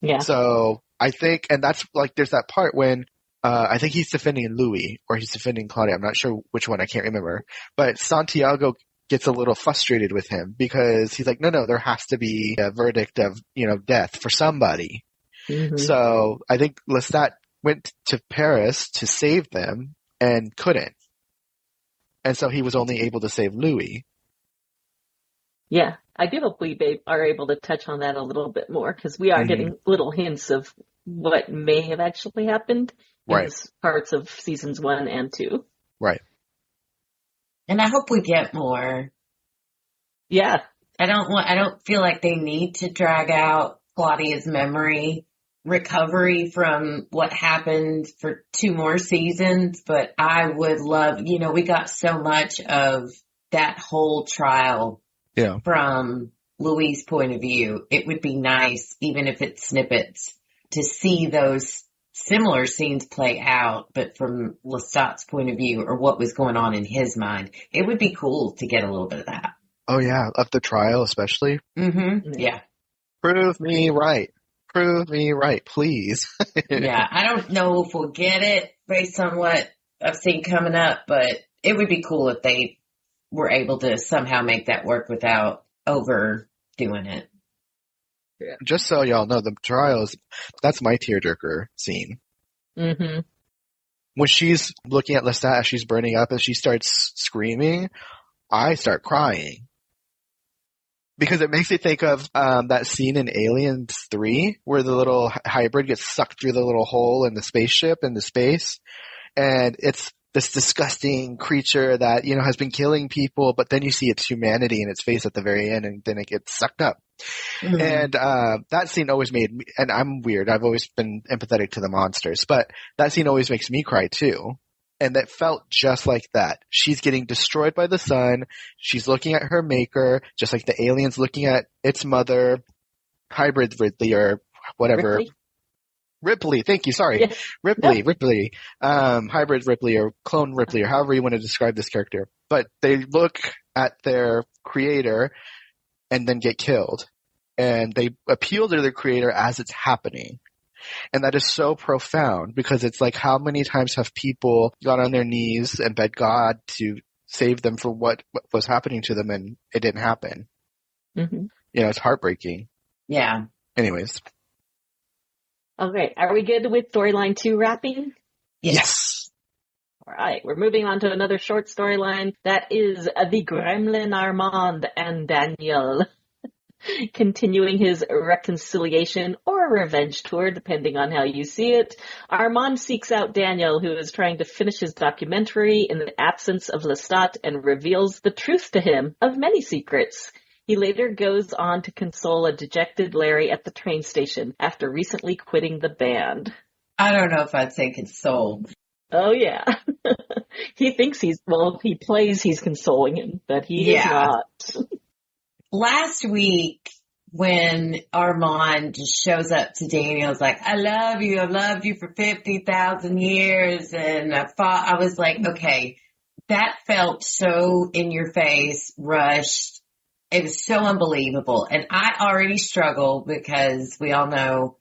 Yeah. So I think, and that's like, there's that part when I think he's defending Louis or he's defending Claudia. I'm not sure which one. I can't remember. But Santiago gets a little frustrated with him because he's like, no, there has to be a verdict of, death for somebody. Mm-hmm. So I think Lestat went to Paris to save them and couldn't. And so he was only able to save Louis. Yeah, I do hope we are able to touch on that a little bit more because we are getting little hints of what may have actually happened in parts of seasons 1 and 2. Right. And I hope we get more. Yeah. I don't feel like they need to drag out Claudia's memory recovery from what happened for 2 more seasons, but I would love, we got so much of that whole trial from Louis' point of view. It would be nice, even if it's snippets, to see those similar scenes play out, but from Lestat's point of view or what was going on in his mind. It would be cool to get a little bit of that. Oh yeah, of the trial especially. Mm-hmm. Yeah. Prove me right. Prove me right, please. Yeah, I don't know if we'll get it based on what I've seen coming up, but it would be cool if they were able to somehow make that work without overdoing it. Yeah. Just so y'all know, the trial that's my tearjerker scene. Mm-hmm. When she's looking at Lestat as she's burning up and she starts screaming, I start crying. Because it makes me think of that scene in Aliens 3 where the little hybrid gets sucked through the little hole in the spaceship in the space. And it's this disgusting creature that, has been killing people, but then you see its humanity in its face at the very end and then it gets sucked up. Mm-hmm. And that scene always made me, and I'm weird, I've always been empathetic to the monsters, but that scene always makes me cry too. And that felt just like that. She's getting destroyed by the sun. She's looking at her maker, just like the alien's looking at its mother, hybrid Ridley or whatever. Ripley, thank you, sorry. Yeah. Ripley. Hybrid Ripley or clone Ripley or however you want to describe this character. But they look at their creator and then get killed. And they appeal to their creator as it's happening. And that is so profound because it's like how many times have people got on their knees and begged God to save them from what was happening to them and it didn't happen. Mm-hmm. You know, it's heartbreaking. Yeah. Anyways. Okay, are we good with storyline 2 wrapping? Yes. All right, we're moving on to another short storyline. That is the Gremlin Armand and Daniel. Continuing his reconciliation or revenge tour, depending on how you see it. Armand seeks out Daniel, who is trying to finish his documentary in the absence of Lestat, and reveals the truth to him of many secrets. He later goes on to console a dejected Larry at the train station after recently quitting the band. I don't know if I'd say console. Oh, yeah. He thinks he plays he's consoling him, but he is not. Last week, when Armand just shows up to Daniel's like, I've loved you for 50,000 years. And I was like, okay, that felt so in your face, rushed. It was so unbelievable. And I already struggle because we all know,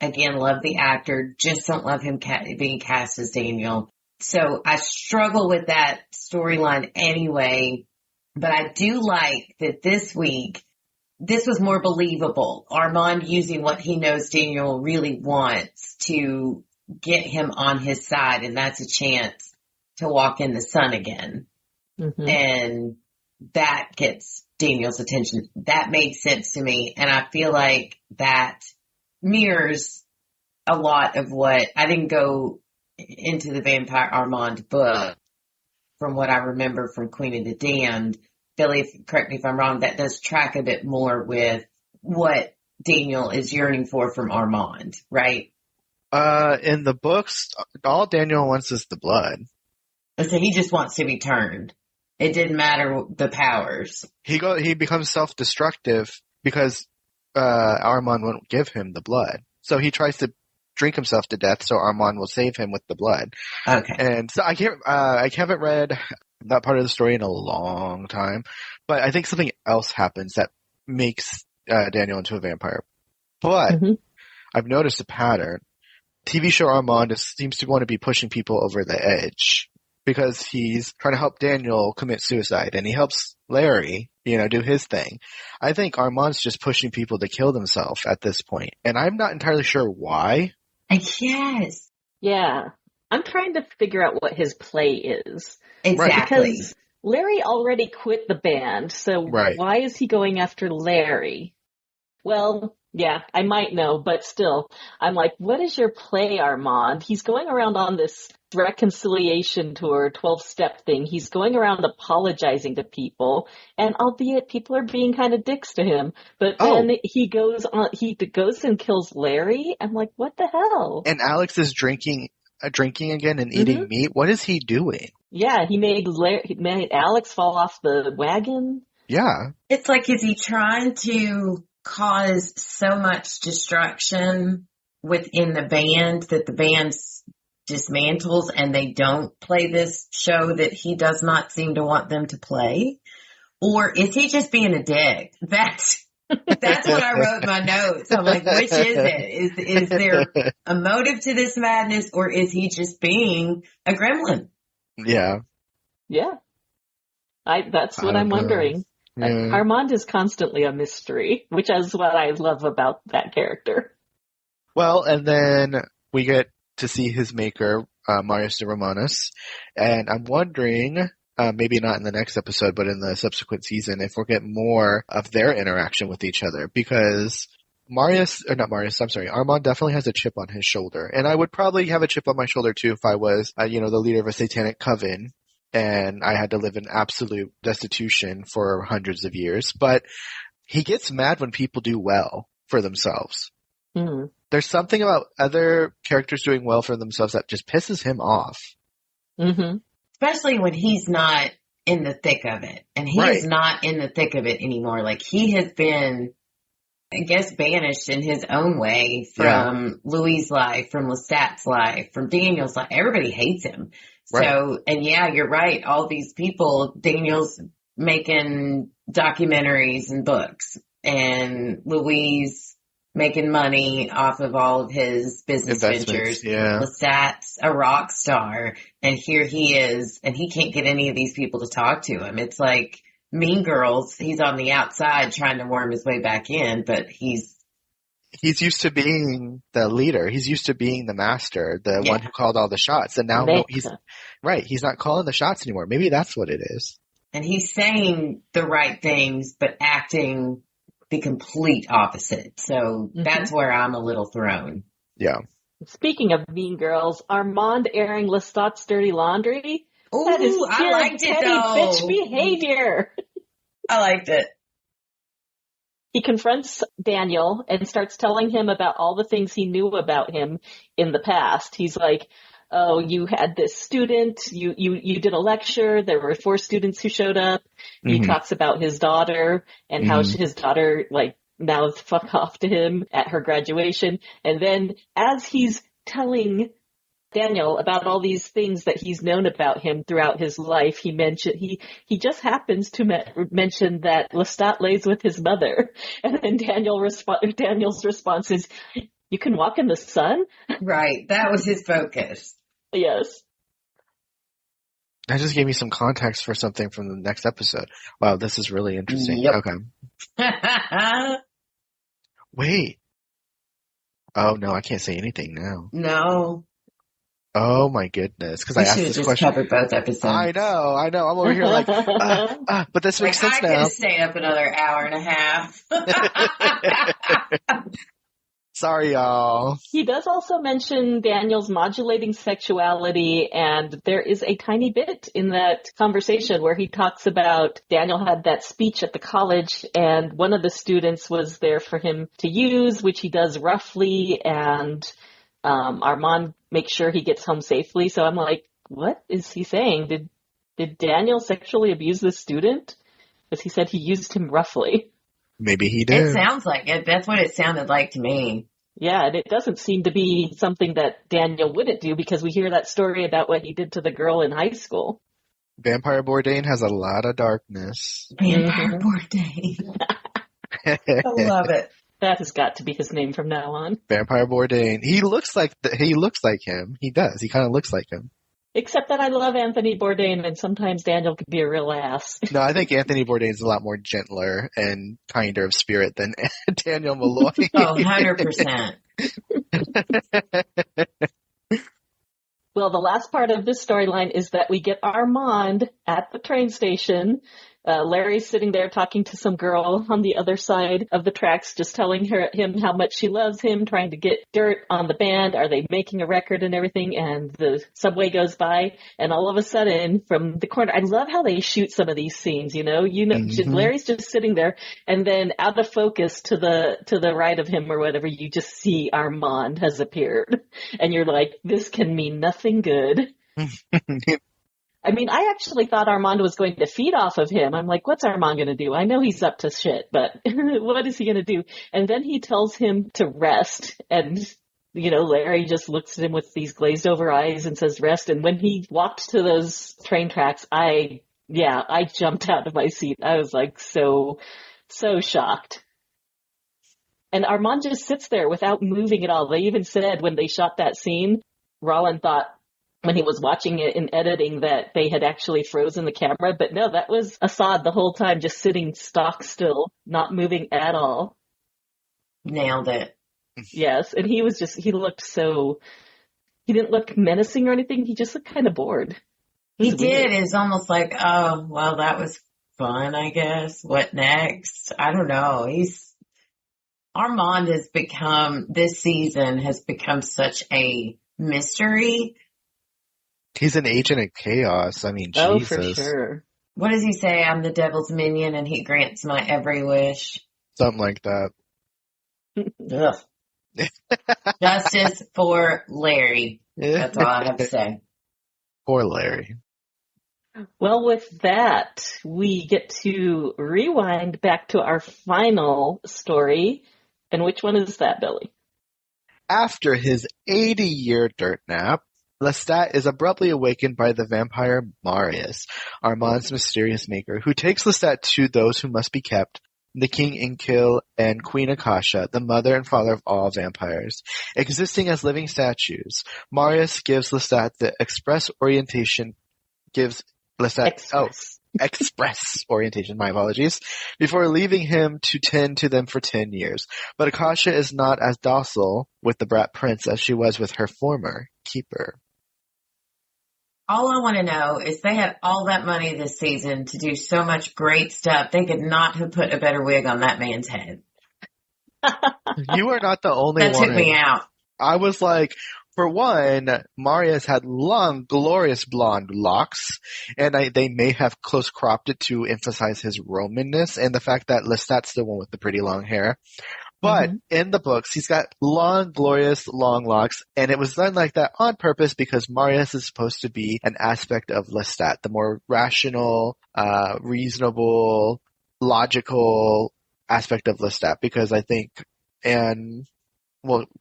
again, love the actor, just don't love him being cast as Daniel. So I struggle with that storyline anyway. But I do like that this week, this was more believable. Armand using what he knows Daniel really wants to get him on his side, and that's a chance to walk in the sun again. Mm-hmm. And that gets Daniel's attention. That made sense to me, and I feel like that mirrors a lot of what I didn't go into the Vampire Armand book. From what I remember from Queen of the Damned, Billy, correct me if I'm wrong, that does track a bit more with what Daniel is yearning for from Armand, right? In the books, all Daniel wants is the blood. So he just wants to be turned. It didn't matter the powers. He becomes self-destructive because Armand won't give him the blood. So he tries to drink himself to death so Armand will save him with the blood. Okay. And so I haven't read that part of the story in a long time, but I think something else happens that makes Daniel into a vampire. But I've noticed a pattern. TV show Armand seems to want to be pushing people over the edge because he's trying to help Daniel commit suicide and he helps Larry, do his thing. I think Armand's just pushing people to kill themselves at this point, and I'm not entirely sure why. Yes. Yeah. I'm trying to figure out what his play is. Exactly. Because Larry already quit the band, so why is he going after Larry? Well, yeah, I might know, but still, I'm like, what is your play, Armand? He's going around on this reconciliation tour, 12-step thing. He's going around apologizing to people, and albeit people are being kind of dicks to him, but then he goes and kills Larry. I'm like, what the hell? And Alex is drinking again and eating meat. What is he doing? Yeah, he made Alex fall off the wagon. Yeah. It's like, is he trying to cause so much destruction within the band that the band dismantles and they don't play this show that he does not seem to want them to play? Or is he just being a dick? That's what I wrote in my notes. I'm like, which is it? Is there a motive to this madness, or is he just being a gremlin? Yeah. Yeah. That's what I'm wondering. Yeah. Armand is constantly a mystery, which is what I love about that character. Well, and then we get to see his maker, Marius de Romanos, and I'm wondering, maybe not in the next episode, but in the subsequent season, if we'll get more of their interaction with each other, because Armand definitely has a chip on his shoulder, and I would probably have a chip on my shoulder too if I was, the leader of a satanic coven, and I had to live in absolute destitution for hundreds of years, but he gets mad when people do well for themselves. Mm. There's something about other characters doing well for themselves that just pisses him off. Mm-hmm. Especially when he's not in the thick of it. And he Right. is not in the thick of it anymore. Like, he has been, I guess, banished in his own way from Louis' life, from Lestat's life, from Daniel's life. Everybody hates him. Right. So, and yeah, you're right. All these people, Daniel's making documentaries and books, and Louise making money off of all of his business Investments, ventures. yeah. Lestat's a rock star, and here he is, and he can't get any of these people to talk to him. It's like Mean Girls. He's on the outside trying to worm his way back in, but he's used to being the leader. He's used to being the master, the one who called all the shots. And now he's not calling the shots anymore. Maybe that's what it is. And he's saying the right things, but acting the complete opposite. So that's where I'm a little thrown. Yeah. Speaking of Mean Girls, Armand airing Lestat's dirty laundry. Ooh, That is I liked it, petty though. bitch behavior. I liked it. He confronts Daniel and starts telling him about all the things he knew about him in the past. He's like, oh, you had this student, you did a lecture, there were 4 students who showed up. He talks about his daughter and how his daughter, like, mouthed fuck off to him at her graduation. And then as he's telling Daniel about all these things that he's known about him throughout his life, he mentioned he just happens to mention that Lestat lays with his mother, and then Daniel's response is, "You can walk in the sun." Right, that was his focus. Yes. That just gave me some context for something from the next episode. Wow, this is really interesting. Yep. Okay. Wait. Oh no, I can't say anything now. No. Oh my goodness, because I We asked should have this just question. covered both episodes. I know. I'm over here like, but this makes sense I could now. have stayed up another hour and a half. Sorry, y'all. He does also mention Daniel's modulating sexuality, and there is a tiny bit in that conversation where he talks about Daniel had that speech at the college, and one of the students was there for him to use, which he does roughly, and Armand makes sure he gets home safely. So I'm like, what is he saying? Did Daniel sexually abuse this student? Because he said he used him roughly. Maybe he did. It sounds like it. That's what it sounded like to me. Yeah, and it doesn't seem to be something that Daniel wouldn't do, because we hear that story about what he did to the girl in high school. Vampire Bourdain has a lot of darkness. Vampire Bourdain. I love it. That has got to be his name from now on. Vampire Bourdain. He looks like him. He does. He kind of looks like him. Except that I love Anthony Bourdain, and sometimes Daniel can be a real ass. No, I think Anthony Bourdain is a lot more gentler and kinder of spirit than Daniel Malloy. Oh, 100%. Well, the last part of this storyline is that we get Armand at the train station. Larry's sitting there talking to some girl on the other side of the tracks, just telling him how much she loves him, trying to get dirt on the band. Are they making a record and everything? And the subway goes by, and all of a sudden, from the corner, I love how they shoot some of these scenes. Larry's just sitting there, and then out of focus to the right of him or whatever, you just see Armand has appeared, and you're like, this can mean nothing good. I mean, I actually thought Armand was going to feed off of him. I'm like, what's Armand going to do? I know he's up to shit, but what is he going to do? And then he tells him to rest. And, Larry just looks at him with these glazed over eyes and says rest. And when he walked to those train tracks, I jumped out of my seat. I was like, so shocked. And Armand just sits there without moving at all. They even said when they shot that scene, Rollin thought, when he was watching it in editing, that they had actually frozen the camera. But no, that was Assad the whole time, just sitting stock still, not moving at all. Nailed it. Yes, and he looked he didn't look menacing or anything. He just looked kind of bored. He did. It's almost like, oh, well, that was fun, I guess. What next? I don't know. Armand this season has become such a mystery. He's an agent of chaos. I mean, oh, Jesus. For sure. What does he say? I'm the devil's minion and he grants my every wish. Something like that. Ugh. Justice for Larry. That's all I have to say. Poor Larry. Well, with that, we get to rewind back to our final story. And which one is that, Billy? After his 80-year dirt nap, Lestat is abruptly awakened by the vampire Marius, Armand's mysterious maker, who takes Lestat to those who must be kept, the King Inkil and Queen Akasha, the mother and father of all vampires. Existing as living statues, Marius gives Lestat the express orientation my apologies, before leaving him to tend to them for 10 years. But Akasha is not as docile with the brat prince as she was with her former keeper. All I want to know is they had all that money this season to do so much great stuff. They could not have put a better wig on that man's head. You are not the only one. That took me out. I was like, for one, Marius had long, glorious blonde locks, and they may have close cropped it to emphasize his Romanness and the fact that Lestat's the one with the pretty long hair. But in the books, he's got long, glorious, long locks, and it was done like that on purpose because Marius is supposed to be an aspect of Lestat, the more rational, reasonable, logical aspect of Lestat, because I think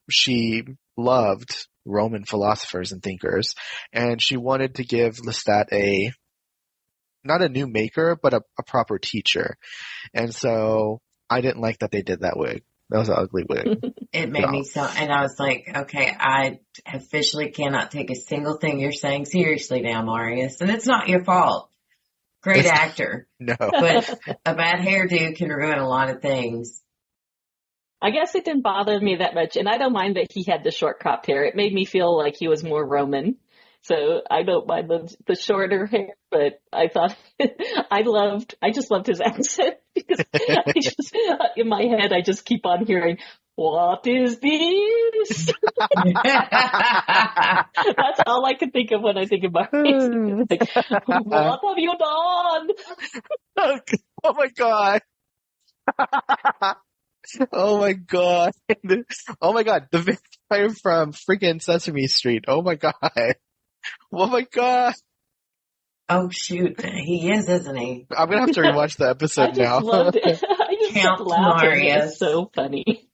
she loved Roman philosophers and thinkers, and she wanted to give Lestat not a new maker, but a proper teacher. And so I didn't like that they did that wig. That was an ugly wig. It made me so, and I was like, okay, I officially cannot take a single thing you're saying seriously now, Marius. And it's not your fault. Great actor. No. But a bad hairdo can ruin a lot of things. I guess it didn't bother me that much, and I don't mind that he had the short cropped hair. It made me feel like he was more Roman. So I don't mind the shorter hair, but I thought I just loved his accent because in my head I just keep on hearing, "What is this?" That's all I can think of when I think about it. Like, what have you done? Oh my god. Oh my god. Oh my god. The vampire from freaking Sesame Street. Oh my god. Oh my god. Oh shoot. He is, isn't he? I'm gonna have to rewatch the episode now. Loved it. I just Count kept laughing. Marius. It was so funny.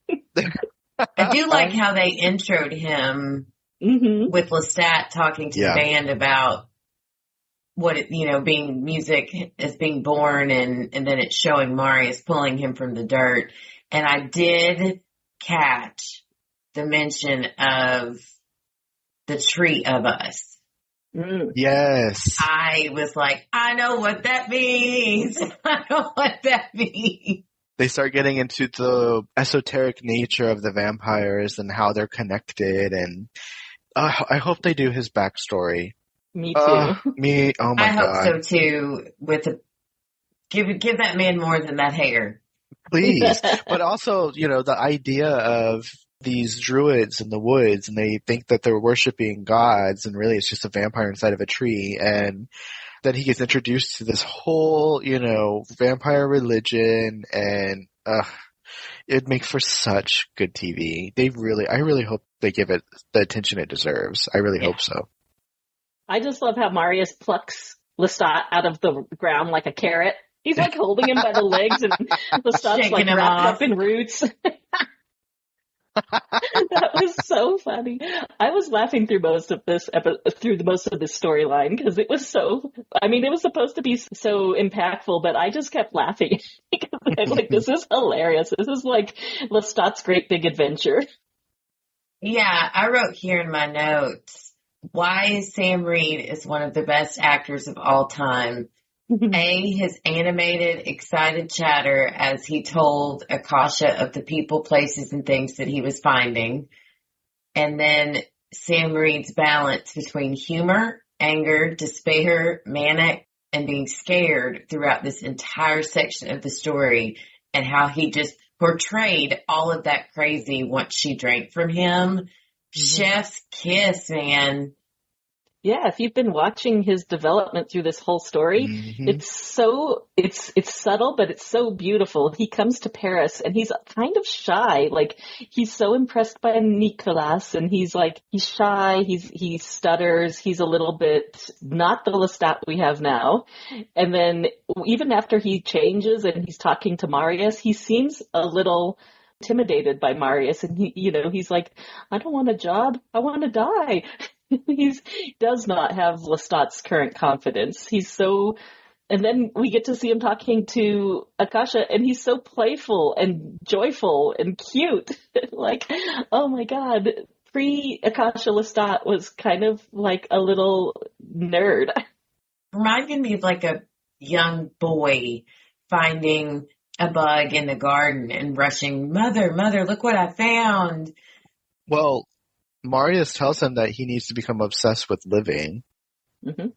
I do like how they introed him with Lestat talking to the band about what being music as being born, and then it's showing Marius pulling him from the dirt. And I did catch the mention of the Tree of Us. Yes. I was like, I know what that means. I know what that means. They start getting into the esoteric nature of the vampires and how they're connected, and I hope they do his backstory. Me too. Oh my god. I hope so too. Give that man more than that hair. Please. But also, the idea of these druids in the woods, and they think that they're worshiping gods, and really it's just a vampire inside of a tree, and then he gets introduced to this whole, vampire religion, and it'd make for such good TV. I really hope they give it the attention it deserves. I really hope so. I just love how Marius plucks Lestat out of the ground like a carrot. He's like holding him by the legs, and Lestat's like wrapped up in roots. That was so funny. I was laughing through most of this storyline because it was so. I mean, it was supposed to be so impactful, but I just kept laughing because I'm like, this is hilarious. This is like Lestat's great big adventure. Yeah, I wrote here in my notes, why Sam Reed is one of the best actors of all time. His animated, excited chatter as he told Akasha of the people, places, and things that he was finding. And then Sam Reed's balance between humor, anger, despair, manic, and being scared throughout this entire section of the story, and how he just portrayed all of that crazy once she drank from him. Chef's kiss, man. Yeah, if you've been watching his development through this whole story, Mm-hmm. it's subtle, but it's so beautiful. He comes to Paris and he's kind of shy. Like, he's so impressed by Nicolas, and he's shy, he stutters, he's a little bit not the Lestat we have now. And then even after he changes and he's talking to Marius, he seems a little intimidated by Marius, and he's like, I don't want a job, I want to die. He does not have Lestat's current confidence. And then we get to see him talking to Akasha, and he's so playful and joyful and cute. Like, oh my God, pre-Akasha Lestat was kind of like a little nerd. Reminded me of like a young boy finding a bug in the garden and rushing, Mother, look what I found. Well, Marius tells him that he needs to become obsessed with living. Mm-hmm.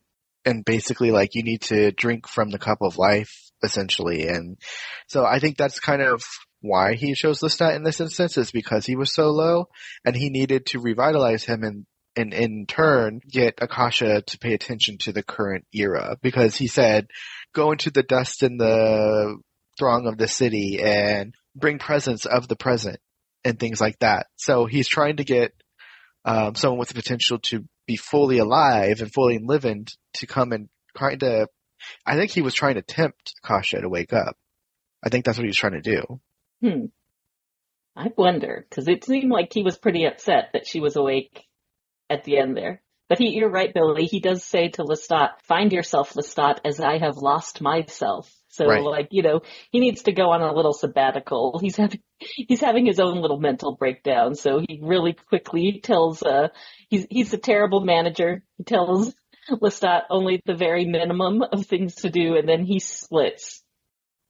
And basically, like, you need to drink from the cup of life, essentially. And so I think that's kind of why he chose Lestat in this instance, is because he was so low, and he needed to revitalize him and in turn get Akasha to pay attention to the current era. Because he said, go into the dust in the throng of the city and bring presence of the present and things like that. So he's trying to get someone with the potential to be fully alive and fully living to come and kind of, I think he was trying to tempt Akasha to wake up. I think that's what he was trying to do. I wonder, because it seemed like he was pretty upset that she was awake at the end there. But you're right, Billy. He does say to Lestat, find yourself, Lestat, as I have lost myself. So, Right. he needs to go on a little sabbatical. He's having his own little mental breakdown. So he really quickly tells, he's a terrible manager. He tells Lestat only the very minimum of things to do, and then he splits.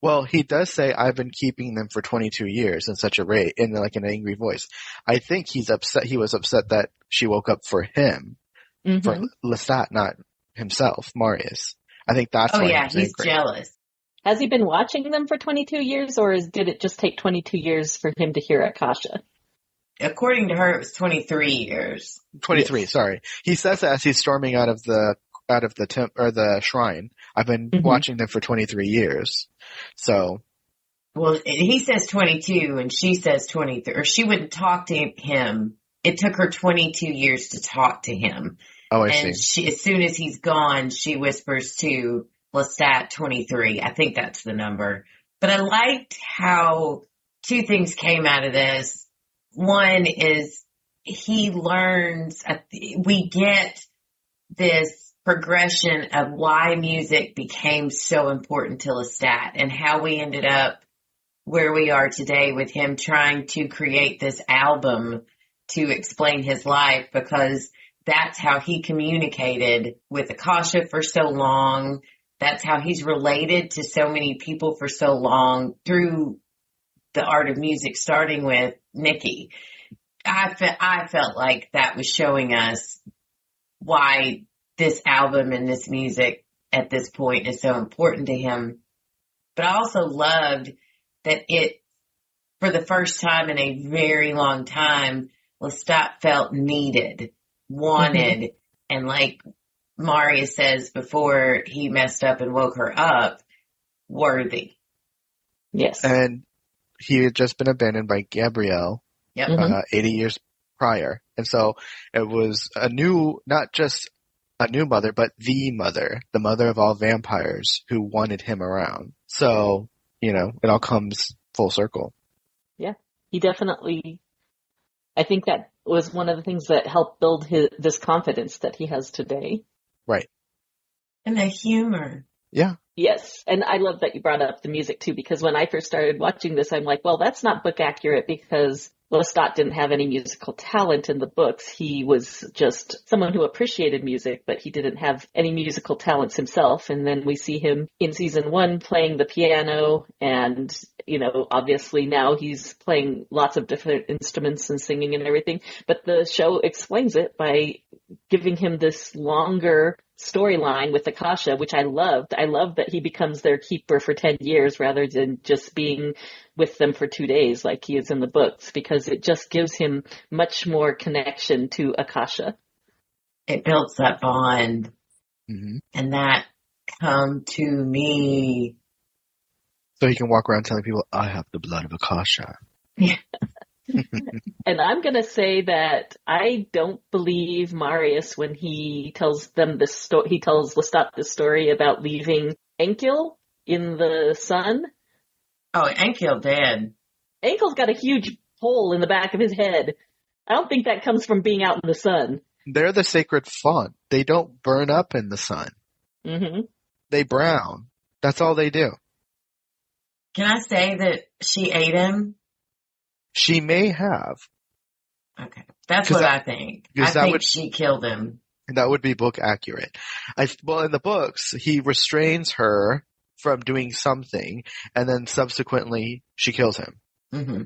Well, he does say, I've been keeping them for 22 years in such a rate, in like an angry voice. I think he's upset. He was upset that she woke up for him, for Lestat, not himself, Marius. I think that's why yeah, he's angry. jealous. Has he been watching them for 22 years, or did it just take 22 years for him to hear Akasha? According to her, it was 23 years. 23, yes. Sorry. He says that as he's storming out of the the shrine. I've been watching them for 23 years. So. Well, he says 22 and she says 23, or she wouldn't talk to him. It took her 22 years to talk to him. Oh, I and see. As soon as he's gone, she whispers to Lestat 23. I think that's the number. But I liked how two things came out of this. One is he learns, we get this progression of why music became so important to Lestat and how we ended up where we are today with him trying to create this album to explain his life, because that's how he communicated with Akasha for so long. That's how he's related to so many people for so long through the art of music, starting with Nikki. I felt like that was showing us why this album and this music at this point is so important to him. But I also loved that it, for the first time in a very long time, Lestat felt needed, wanted, and like Marius says before he messed up and woke her up, worthy. Yes. And he had just been abandoned by Gabrielle 80 years prior. And so it was not just a new mother, but the mother of all vampires who wanted him around. So, it all comes full circle. Yeah, he definitely, I think that was one of the things that helped build this confidence that he has today. Right. And the humor. Yeah. Yes, and I love that you brought up the music too, because when I first started watching this, I'm like, well, that's not book accurate, because Lestat didn't have any musical talent in the books. He was just someone who appreciated music, but he didn't have any musical talents himself. And then we see him in season 1 playing the piano, and obviously now he's playing lots of different instruments and singing and everything. But the show explains it by giving him this longer storyline with Akasha, which I loved. I love that he becomes their keeper for 10 years rather than just being with them for 2 days like he is in the books, because it just gives him much more connection to Akasha. it builds that bond, Mm-hmm. and that come to me. So he can walk around telling people, I have the blood of Akasha. And I'm going to say that I don't believe Marius when he tells them this story. He tells Lestat this story about leaving Enkil in the sun. Oh, Enkil dead. Enkil's got a huge hole in the back of his head. I don't think that comes from being out in the sun. They're the sacred font. They don't burn up in the sun. Mm-hmm. They brown. That's all they do. Can I say that she ate him? She may have. Okay. That's what I think. I think she killed him. That would be book accurate. Well, in the books, he restrains her from doing something, and then subsequently she kills him. Mm-hmm.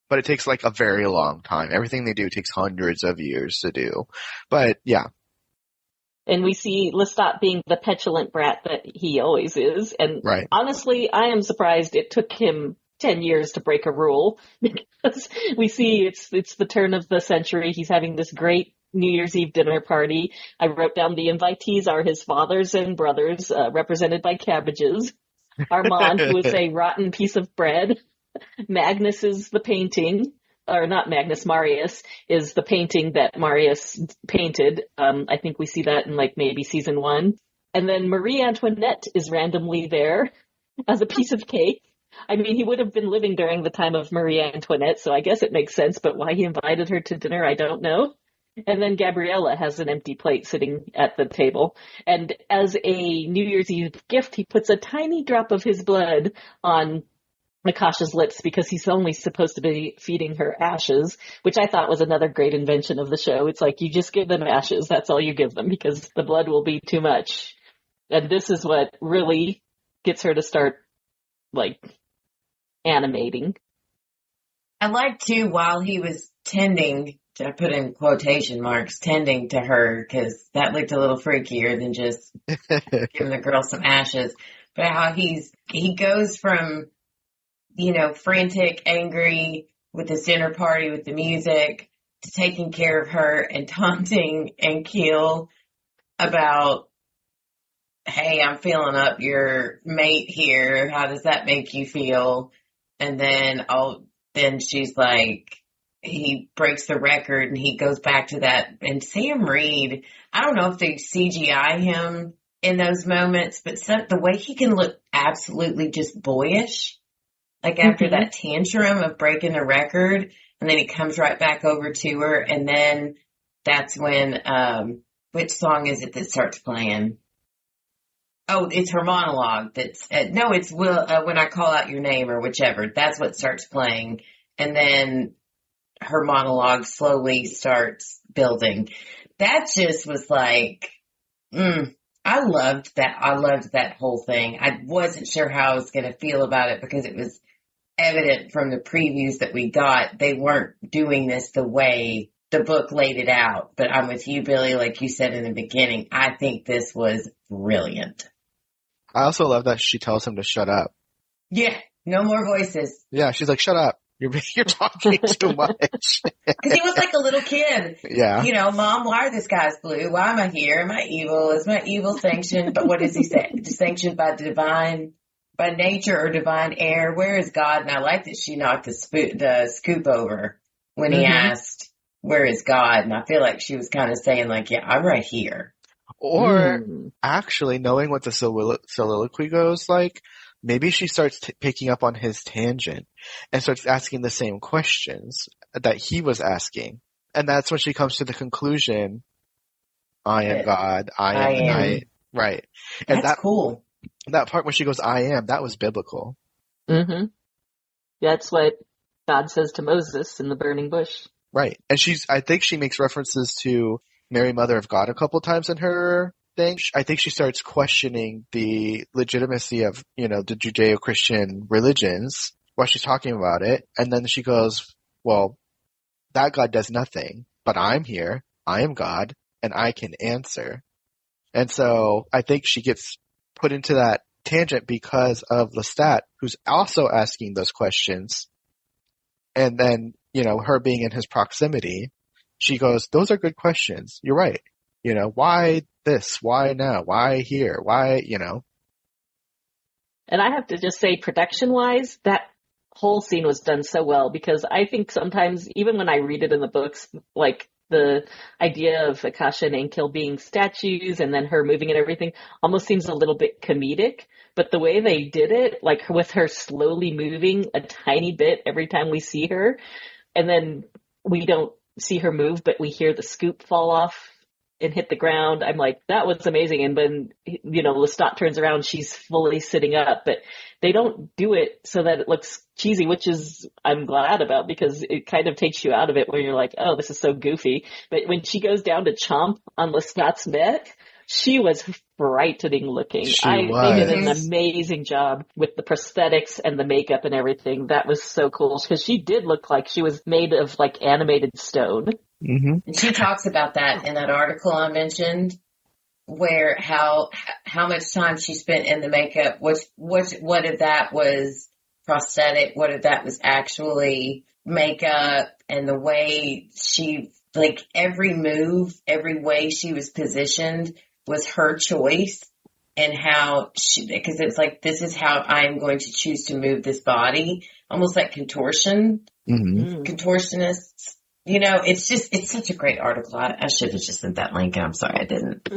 But it takes like a very long time. Everything they do takes hundreds of years to do. But yeah. And we see Lestat being the petulant brat that he always is. And right. Honestly, I am surprised it took him 10 years to break a rule, because we see it's the turn of the century. He's having this great New Year's Eve dinner party. I wrote down the invitees are his fathers and brothers, represented by cabbages. Armand, who is a rotten piece of bread. Magnus is the painting, or not Magnus, Marius is the painting that Marius painted. I think we see that in like maybe season 1. And then Marie Antoinette is randomly there as a piece of cake. I mean, he would have been living during the time of Marie Antoinette, so I guess it makes sense, but why he invited her to dinner, I don't know. And then Gabriella has an empty plate sitting at the table. And as a New Year's Eve gift, he puts a tiny drop of his blood on Akasha's lips because he's only supposed to be feeding her ashes, which I thought was another great invention of the show. It's like, you just give them ashes. That's all you give them because the blood will be too much. And this is what really gets her to start, like, animating. I like, too, while he was tending, I put in quotation marks, tending to her, because that looked a little freakier than just giving the girl some ashes. But how he goes from, frantic, angry with this dinner party with the music to taking care of her and taunting Enkil about, hey, I'm filling up your mate here. How does that make you feel? And then she's like, he breaks the record and he goes back to that. And Sam Reed, I don't know if they CGI him in those moments, but the way he can look absolutely just boyish, like after that tantrum of breaking the record, and then he comes right back over to her, and then that's when, which song is it that starts playing? Oh, it's her monologue. It's When I Call Out Your Name, or whichever. That's what starts playing. And then her monologue slowly starts building. That just was like, I loved that. I loved that whole thing. I wasn't sure how I was going to feel about it because it was evident from the previews that we got. They weren't doing this the way the book laid it out. But I'm with you, Billy. Like you said in the beginning, I think this was brilliant. I also love that she tells him to shut up. Yeah, no more voices. Yeah, she's like, shut up. You're talking too much. Because he was like a little kid. Yeah. Mom, why are the skies blue? Why am I here? Am I evil? Is my evil sanctioned? But what does he say? Sanctioned by nature or divine air? Where is God? And I like that she knocked the scoop over when he asked, where is God? And I feel like she was kind of saying like, yeah, I'm right here. Or actually knowing what the soliloquy goes like, maybe she starts picking up on his tangent and starts asking the same questions that he was asking. And that's when she comes to the conclusion, I am God, I am. Right. And that's cool. That part when she goes, I am, that was biblical. Mm-hmm. That's what God says to Moses in the burning bush. Right. And I think she makes references to Mary, Mother of God a couple times in her thing. I think she starts questioning the legitimacy of, the Judeo-Christian religions while she's talking about it. And then she goes, well, that God does nothing, but I'm here. I am God and I can answer. And so I think she gets put into that tangent because of Lestat, who's also asking those questions. And then, her being in his proximity she goes, those are good questions. You're right. Why this? Why now? Why here? Why, And I have to just say, production-wise, that whole scene was done so well, because I think sometimes, even when I read it in the books, like the idea of Akasha and Ankil being statues and then her moving and everything almost seems a little bit comedic. But the way they did it, like with her slowly moving a tiny bit every time we see her, and then we don't see her move, but we hear the scoop fall off and hit the ground. I'm like, that was amazing. And when, Lestat turns around, she's fully sitting up, but they don't do it so that it looks cheesy, which is, I'm glad about, because it kind of takes you out of it where you're like, oh, this is so goofy. But when she goes down to chomp on Lestat's neck, she was frightening looking. They did an amazing job with the prosthetics and the makeup and everything. That was so cool, because she did look like she was made of like animated stone. Mm-hmm. And she talks about that in that article I mentioned, where how much time she spent in the makeup, what if that was prosthetic, what if that was actually makeup, and the way she, like, every move, every way she was positioned was her choice, and how she, because it's like, this is how I'm going to choose to move this body, almost like contortion, contortionists. It's such a great article. I should have just sent that link, and I'm sorry I didn't.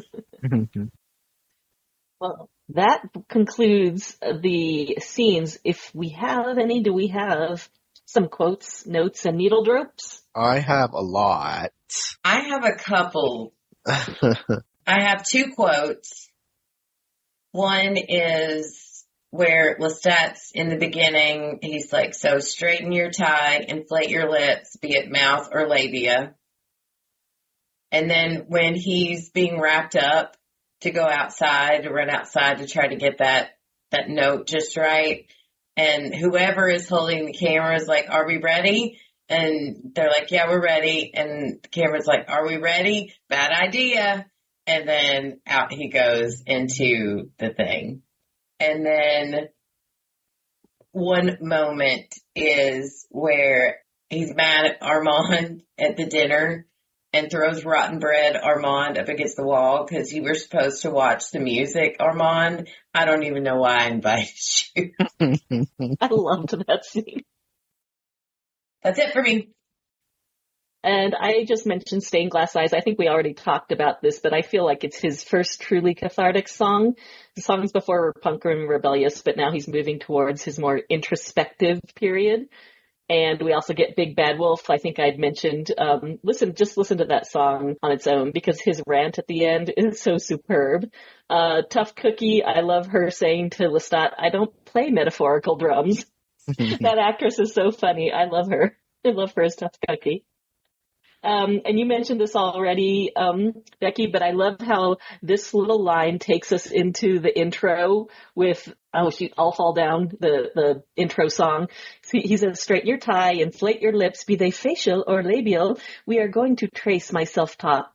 Well, that concludes the scenes. If we have any, do we have some quotes, notes, and needle drops? I have a lot. I have a couple. I have 2 quotes. One is where Lestat's in the beginning, he's like, so straighten your tie, inflate your lips, be it mouth or labia. And then when he's being wrapped up to go outside, to run outside to try to get that note just right, and whoever is holding the camera is like, are we ready? And they're like, yeah, we're ready. And the camera's like, are we ready? Bad idea. And then out he goes into the thing. And then one moment is where he's mad at Armand at the dinner and throws rotten bread Armand up against the wall because you were supposed to watch the music, Armand. I don't even know why I invited you. I loved that scene. That's it for me. And I just mentioned Stained Glass Eyes. I think we already talked about this, but I feel like it's his first truly cathartic song. The songs before were punk and rebellious, but now he's moving towards his more introspective period. And we also get Big Bad Wolf. I think I'd mentioned, listen to that song on its own, because his rant at the end is so superb. Tough Cookie, I love her saying to Lestat, I don't play metaphorical drums. That actress is so funny. I love her. I love her as Tough Cookie. And you mentioned this already, Becky, but I love how this little line takes us into the intro with, I'll fall down, the intro song. He says, straighten your tie, inflate your lips, be they facial or labial. We are going to trace my self-taught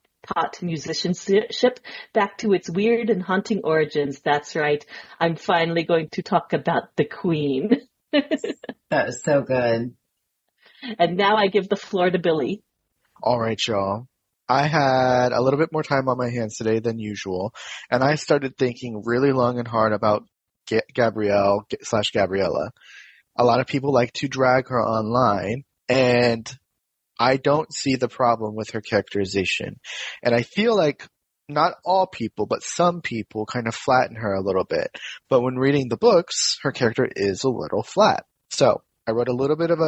musicianship back to its weird and haunting origins. That's right. I'm finally going to talk about the Queen. That was so good. And now I give the floor to Billy. All right, y'all. I had a little bit more time on my hands today than usual, and I started thinking really long and hard about Gabrielle/Gabriella. A lot of people like to drag her online, and I don't see the problem with her characterization. And I feel like not all people, but some people kind of flatten her a little bit. But when reading the books, her character is a little flat. So I wrote a little bit of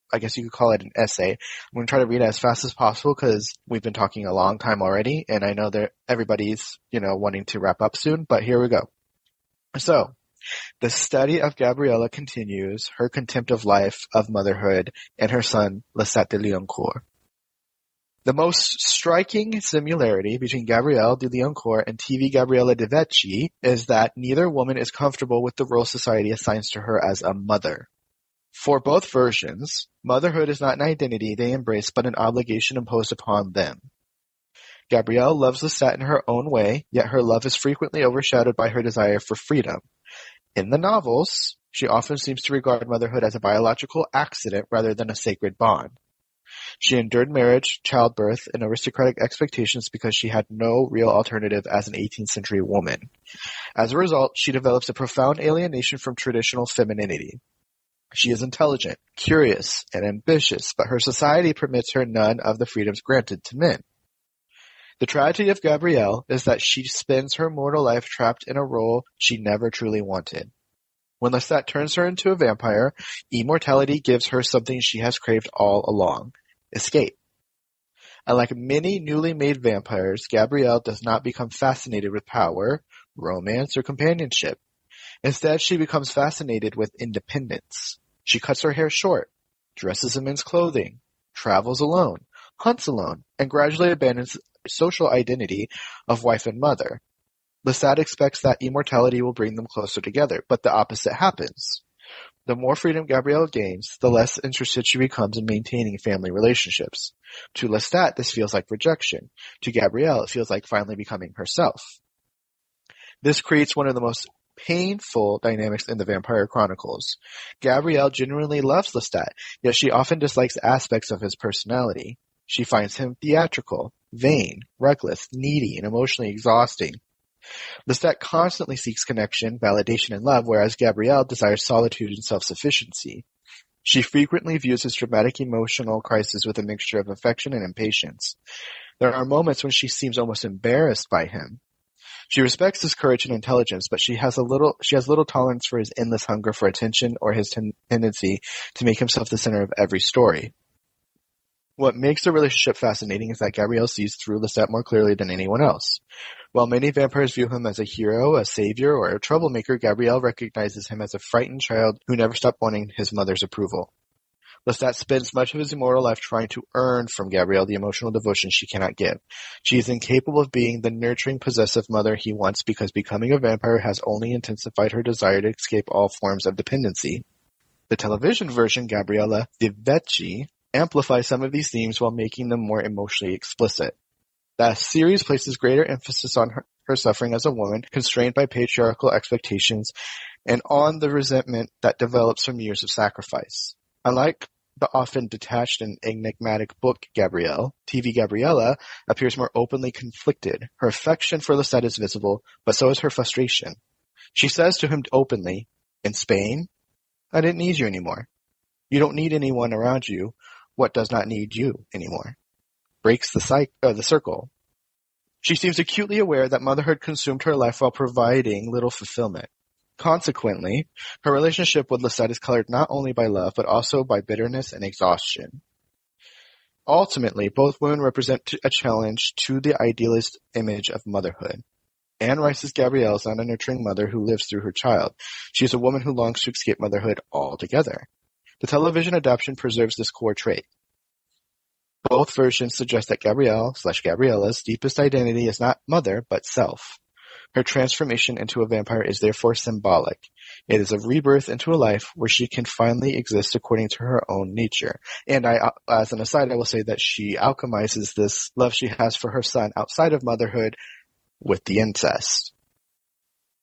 I guess you could call it an essay. I'm going to try to read it as fast as possible because we've been talking a long time already, and I know that everybody's, wanting to wrap up soon, but here we go. So, the study of Gabriella continues her contempt of life, of motherhood, and her son, Lestat de Liancourt. The most striking similarity between Gabrielle de Liancourt and TV Gabriella de Vecchi is that neither woman is comfortable with the role society assigns to her as a mother. For both versions, motherhood is not an identity they embrace but an obligation imposed upon them. Gabrielle loves Lestat in her own way, yet her love is frequently overshadowed by her desire for freedom. In the novels, she often seems to regard motherhood as a biological accident rather than a sacred bond. She endured marriage, childbirth, and aristocratic expectations because she had no real alternative as an 18th century woman. As a result, she develops a profound alienation from traditional femininity. She is intelligent, curious, and ambitious, but her society permits her none of the freedoms granted to men. The tragedy of Gabrielle is that she spends her mortal life trapped in a role she never truly wanted. When Lestat turns her into a vampire, immortality gives her something she has craved all along: escape. Unlike many newly made vampires, Gabrielle does not become fascinated with power, romance, or companionship. Instead, she becomes fascinated with independence. She cuts her hair short, dresses in men's clothing, travels alone, hunts alone, and gradually abandons the social identity of wife and mother. Lestat expects that immortality will bring them closer together, but the opposite happens. The more freedom Gabrielle gains, the less interested she becomes in maintaining family relationships. To Lestat, this feels like rejection. To Gabrielle, it feels like finally becoming herself. This creates one of the most painful dynamics in the Vampire Chronicles. Gabrielle genuinely loves Lestat, yet she often dislikes aspects of his personality. She finds him theatrical, vain, reckless, needy, and emotionally exhausting. Lestat constantly seeks connection, validation, and love, whereas Gabrielle desires solitude and self-sufficiency. She frequently views his dramatic emotional crisis with a mixture of affection and impatience. There are moments when she seems almost embarrassed by him. She respects his courage and intelligence, but she has little tolerance for his endless hunger for attention or his tendency to make himself the center of every story. What makes the relationship fascinating is that Gabrielle sees through Lestat more clearly than anyone else. While many vampires view him as a hero, a savior, or a troublemaker, Gabrielle recognizes him as a frightened child who never stopped wanting his mother's approval. Lestat spends much of his immortal life trying to earn from Gabrielle the emotional devotion she cannot give. She is incapable of being the nurturing, possessive mother he wants because becoming a vampire has only intensified her desire to escape all forms of dependency. The television version, Gabriella di Vecchi, amplifies some of these themes while making them more emotionally explicit. The series places greater emphasis on her suffering as a woman, constrained by patriarchal expectations, and on the resentment that develops from years of sacrifice. Unlike the often detached and enigmatic book Gabrielle, TV Gabriella appears more openly conflicted. Her affection for Lestat is visible, but so is her frustration. She says to him openly, "In Spain, I didn't need you anymore. You don't need anyone around you. What does not need you anymore?" Breaks the circle. She seems acutely aware that motherhood consumed her life while providing little fulfillment. Consequently, her relationship with Lestat is colored not only by love, but also by bitterness and exhaustion. Ultimately, both women represent a challenge to the idealist image of motherhood. Anne Rice's Gabrielle is not a nurturing mother who lives through her child. She is a woman who longs to escape motherhood altogether. The television adaptation preserves this core trait. Both versions suggest that Gabriella's deepest identity is not mother, but self. Her transformation into a vampire is therefore symbolic. It is a rebirth into a life where she can finally exist according to her own nature. And as an aside, I will say that she alchemizes this love she has for her son outside of motherhood with the incest.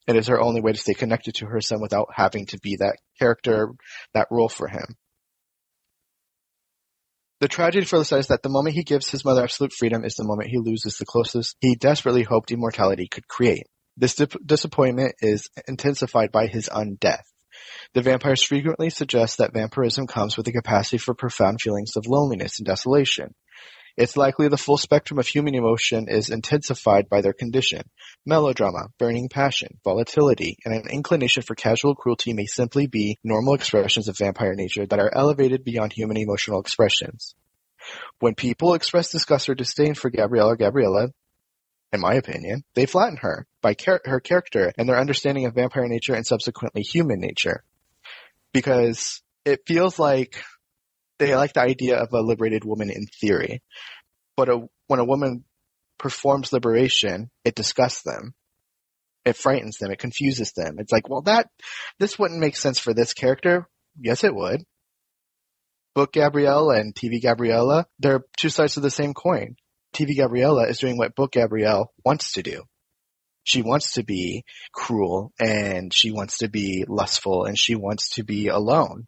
It is her only way to stay connected to her son without having to be that character, that role for him. The tragedy for Lestat is that the moment he gives his mother absolute freedom is the moment he loses the closest he desperately hoped immortality could create. This disappointment is intensified by his undeath. The vampires frequently suggest that vampirism comes with the capacity for profound feelings of loneliness and desolation. It's likely the full spectrum of human emotion is intensified by their condition. Melodrama, burning passion, volatility, and an inclination for casual cruelty may simply be normal expressions of vampire nature that are elevated beyond human emotional expressions. When people express disgust or disdain for Gabrielle or Gabriella, in my opinion, they flatten her by her character and their understanding of vampire nature and subsequently human nature. Because it feels like they like the idea of a liberated woman in theory. But when a woman performs liberation, it disgusts them. It frightens them. It confuses them. It's like, well, this wouldn't make sense for this character. Yes, it would. Book Gabrielle and TV Gabriella, they're two sides of the same coin. TV Gabriella is doing what Book Gabrielle wants to do. She wants to be cruel, and she wants to be lustful, and she wants to be alone.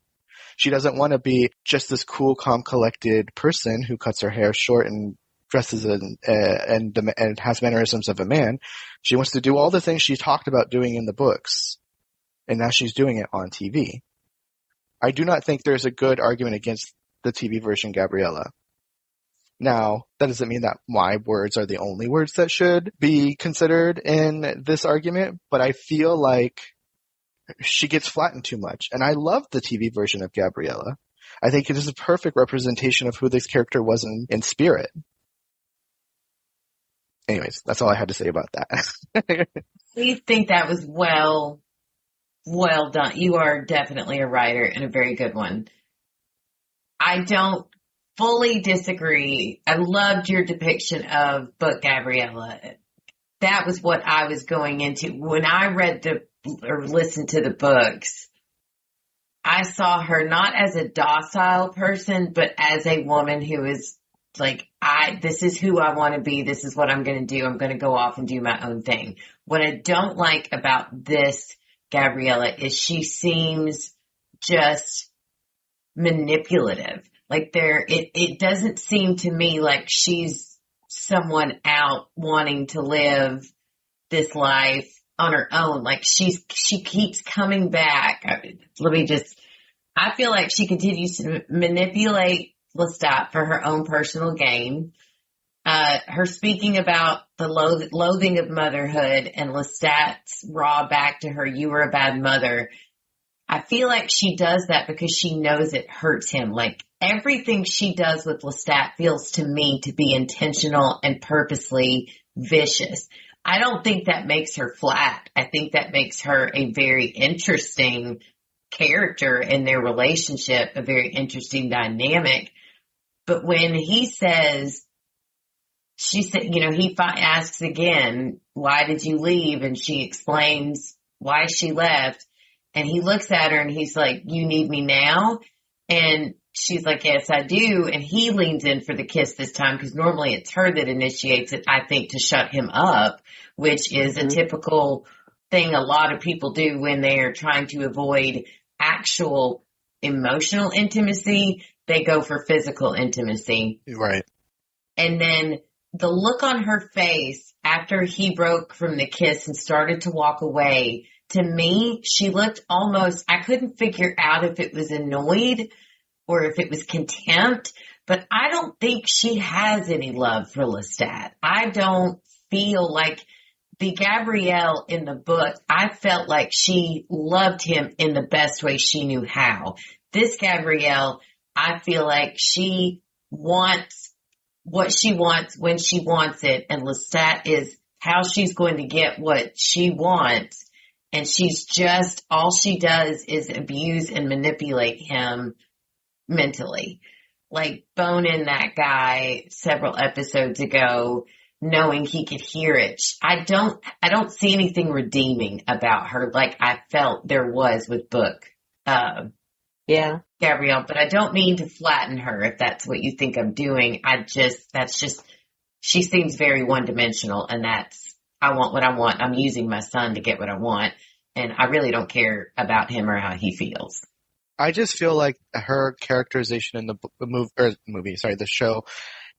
She doesn't want to be just this cool, calm, collected person who cuts her hair short and dresses and has mannerisms of a man. She wants to do all the things she talked about doing in the books, and now she's doing it on TV. I do not think there's a good argument against the TV version Gabriella. Now, that doesn't mean that my words are the only words that should be considered in this argument, but I feel like she gets flattened too much. And I love the TV version of Gabriella. I think it is a perfect representation of who this character was in spirit. Anyways, that's all I had to say about that. We think that was well done. You are definitely a writer and a very good one. I don't fully disagree. I loved your depiction of book Gabriella. That was what I was going into. When I read or listened to the books, I saw her not as a docile person, but as a woman who is like, this is who I want to be. This is what I'm going to do. I'm going to go off and do my own thing. What I don't like about this Gabriella is she seems just manipulative. Like it doesn't seem to me like she's someone out wanting to live this life on her own. Like she keeps coming back. I feel like she continues to manipulate Lestat for her own personal gain. Her speaking about the loathing of motherhood and Lestat's raw back to her, you were a bad mother. I feel like she does that because she knows it hurts him. Like everything she does with Lestat feels to me to be intentional and purposely vicious. I don't think that makes her flat. I think that makes her a very interesting character in their relationship, a very interesting dynamic. But when he says, he asks again, why did you leave? And she explains why she left. And he looks at her and he's like, you need me now? And she's like, yes, I do. And he leans in for the kiss this time because normally it's her that initiates it, I think, to shut him up, which is a typical thing a lot of people do when they're trying to avoid actual emotional intimacy. They go for physical intimacy. Right. And then the look on her face after he broke from the kiss and started to walk away, to me, she looked almost, I couldn't figure out if it was annoyed or if it was contempt, but I don't think she has any love for Lestat. I don't feel like the Gabrielle in the book, I felt like she loved him in the best way she knew how. This Gabrielle, I feel like she wants what she wants when she wants it, and Lestat is how she's going to get what she wants. And she's just, all she does is abuse and manipulate him mentally. Like boning that guy several episodes ago, knowing he could hear it. I don't see anything redeeming about her like I felt there was with book Gabrielle, but I don't mean to flatten her if that's what you think I'm doing. She seems very one-dimensional, and I want what I want. I'm using my son to get what I want, and I really don't care about him or how he feels. I just feel like her characterization in the show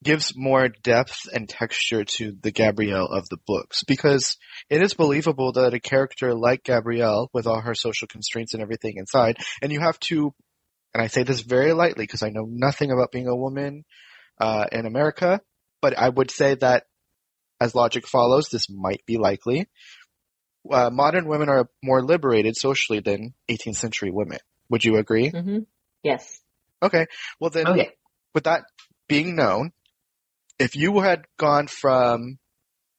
gives more depth and texture to the Gabrielle of the books, because it is believable that a character like Gabrielle, with all her social constraints and everything inside, and you have to, and I say this very lightly because I know nothing about being a woman in America, but I would say that as logic follows, this might be likely. Modern women are more liberated socially than 18th century women. Would you agree? Mm-hmm. Yes. Okay. Well then, with that being known, if you had gone from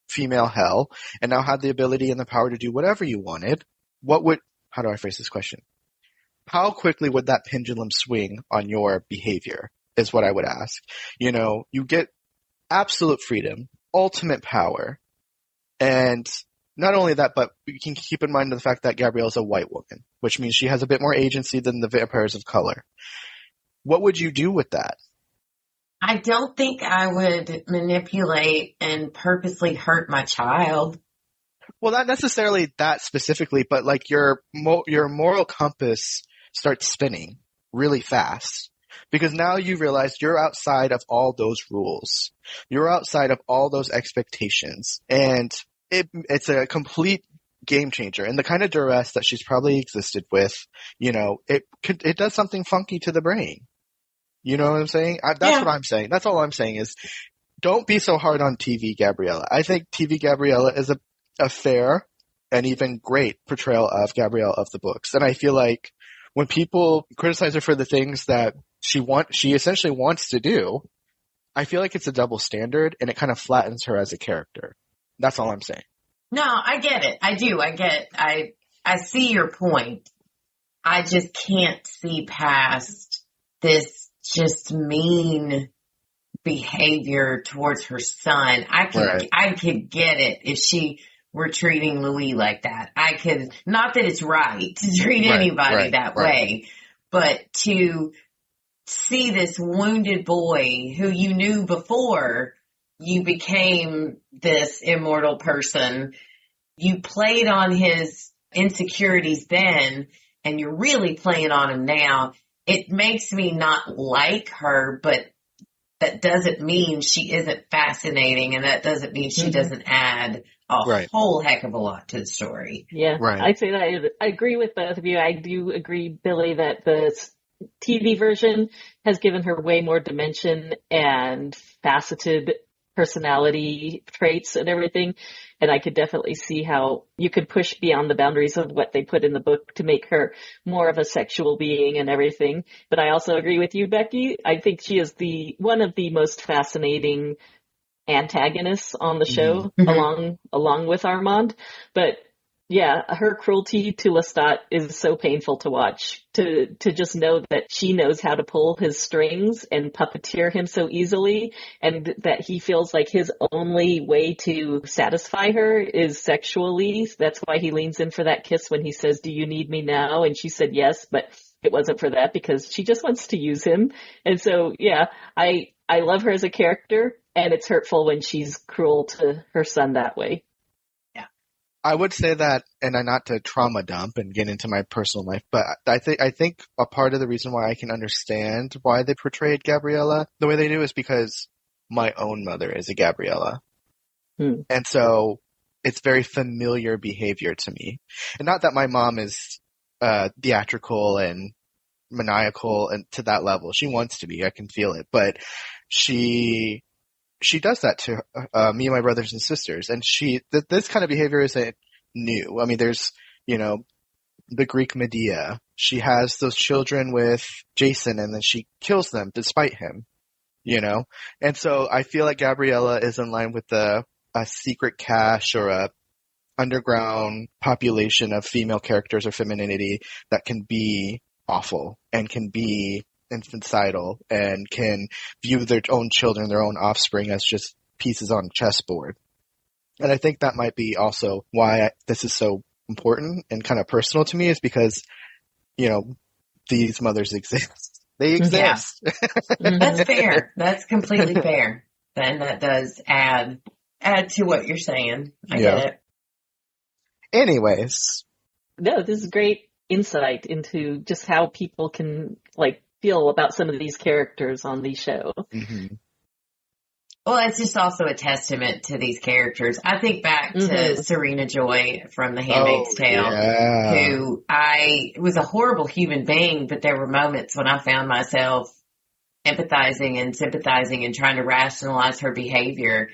female hell and now had the ability and the power to do whatever you wanted, how do I phrase this question? How quickly would that pendulum swing on your behavior is what I would ask. You get absolute freedom, ultimate power, and not only that, but you can keep in mind the fact that Gabrielle's a white woman, which means she has a bit more agency than the vampires of color. What would you do with that? I don't think I would manipulate and purposely hurt my child. Well, not necessarily that specifically, but like your moral compass starts spinning. really fast. Because now you realize you're outside of all those rules. You're outside of all those expectations. And it's a complete game changer. And the kind of duress that she's probably existed with, it does something funky to the brain. You know what I'm saying? That's what I'm saying. That's all I'm saying is don't be so hard on TV Gabriella. I think TV Gabriella is a fair and even great portrayal of Gabrielle of the books. And I feel like when people criticize her for the things that she essentially wants to do, I feel like it's a double standard and it kind of flattens her as a character. That's all I'm saying. No, I get it. I do. I see your point. I just can't see past this just mean behavior towards her son. I could get it if she were treating Louis like that. Not that it's right to treat anybody that way, but to see this wounded boy who you knew before you became this immortal person, you played on his insecurities then, and you're really playing on him now. It makes me not like her, but that doesn't mean she isn't fascinating, and that doesn't mean she doesn't add a whole heck of a lot to the story. Yeah, I'd say that I agree with both of you. I do agree, Billy, that the TV version has given her way more dimension and faceted personality traits and everything. And I could definitely see how you could push beyond the boundaries of what they put in the book to make her more of a sexual being and everything. But I also agree with you, Becky. I think she is one of the most fascinating antagonists on the show, along with Armand. But yeah, her cruelty to Lestat is so painful to watch, to just know that she knows how to pull his strings and puppeteer him so easily, and that he feels like his only way to satisfy her is sexually. That's why he leans in for that kiss when he says, "Do you need me now?" And she said yes, but it wasn't for that because she just wants to use him. And so, yeah, I love her as a character, and it's hurtful when she's cruel to her son that way. I would say that, and not to trauma dump and get into my personal life, but I think a part of the reason why I can understand why they portrayed Gabriella the way they do is because my own mother is a Gabriella. And so it's very familiar behavior to me. And not that my mom is theatrical and maniacal and to that level. She wants to be. I can feel it. But she does that to me and my brothers and sisters. And this kind of behavior isn't new. I mean, there's, the Greek Medea. She has those children with Jason and then she kills them despite him, And so I feel like Gabriella is in line with a secret cache or a underground population of female characters or femininity that can be awful and can be infanticidal and can view their own children, their own offspring as just pieces on a chessboard. And I think that might be also why this is so important and kind of personal to me is because, these mothers exist. They exist. Yeah. That's fair. That's completely fair. Then that does add to what you're saying. I get it. Anyways. No, this is great insight into just how people can feel about some of these characters on the show. Well, it's just also a testament to these characters. I think back to Serena Joy from The Handmaid's Tale, who was a horrible human being, but there were moments when I found myself empathizing and sympathizing and trying to rationalize her behavior.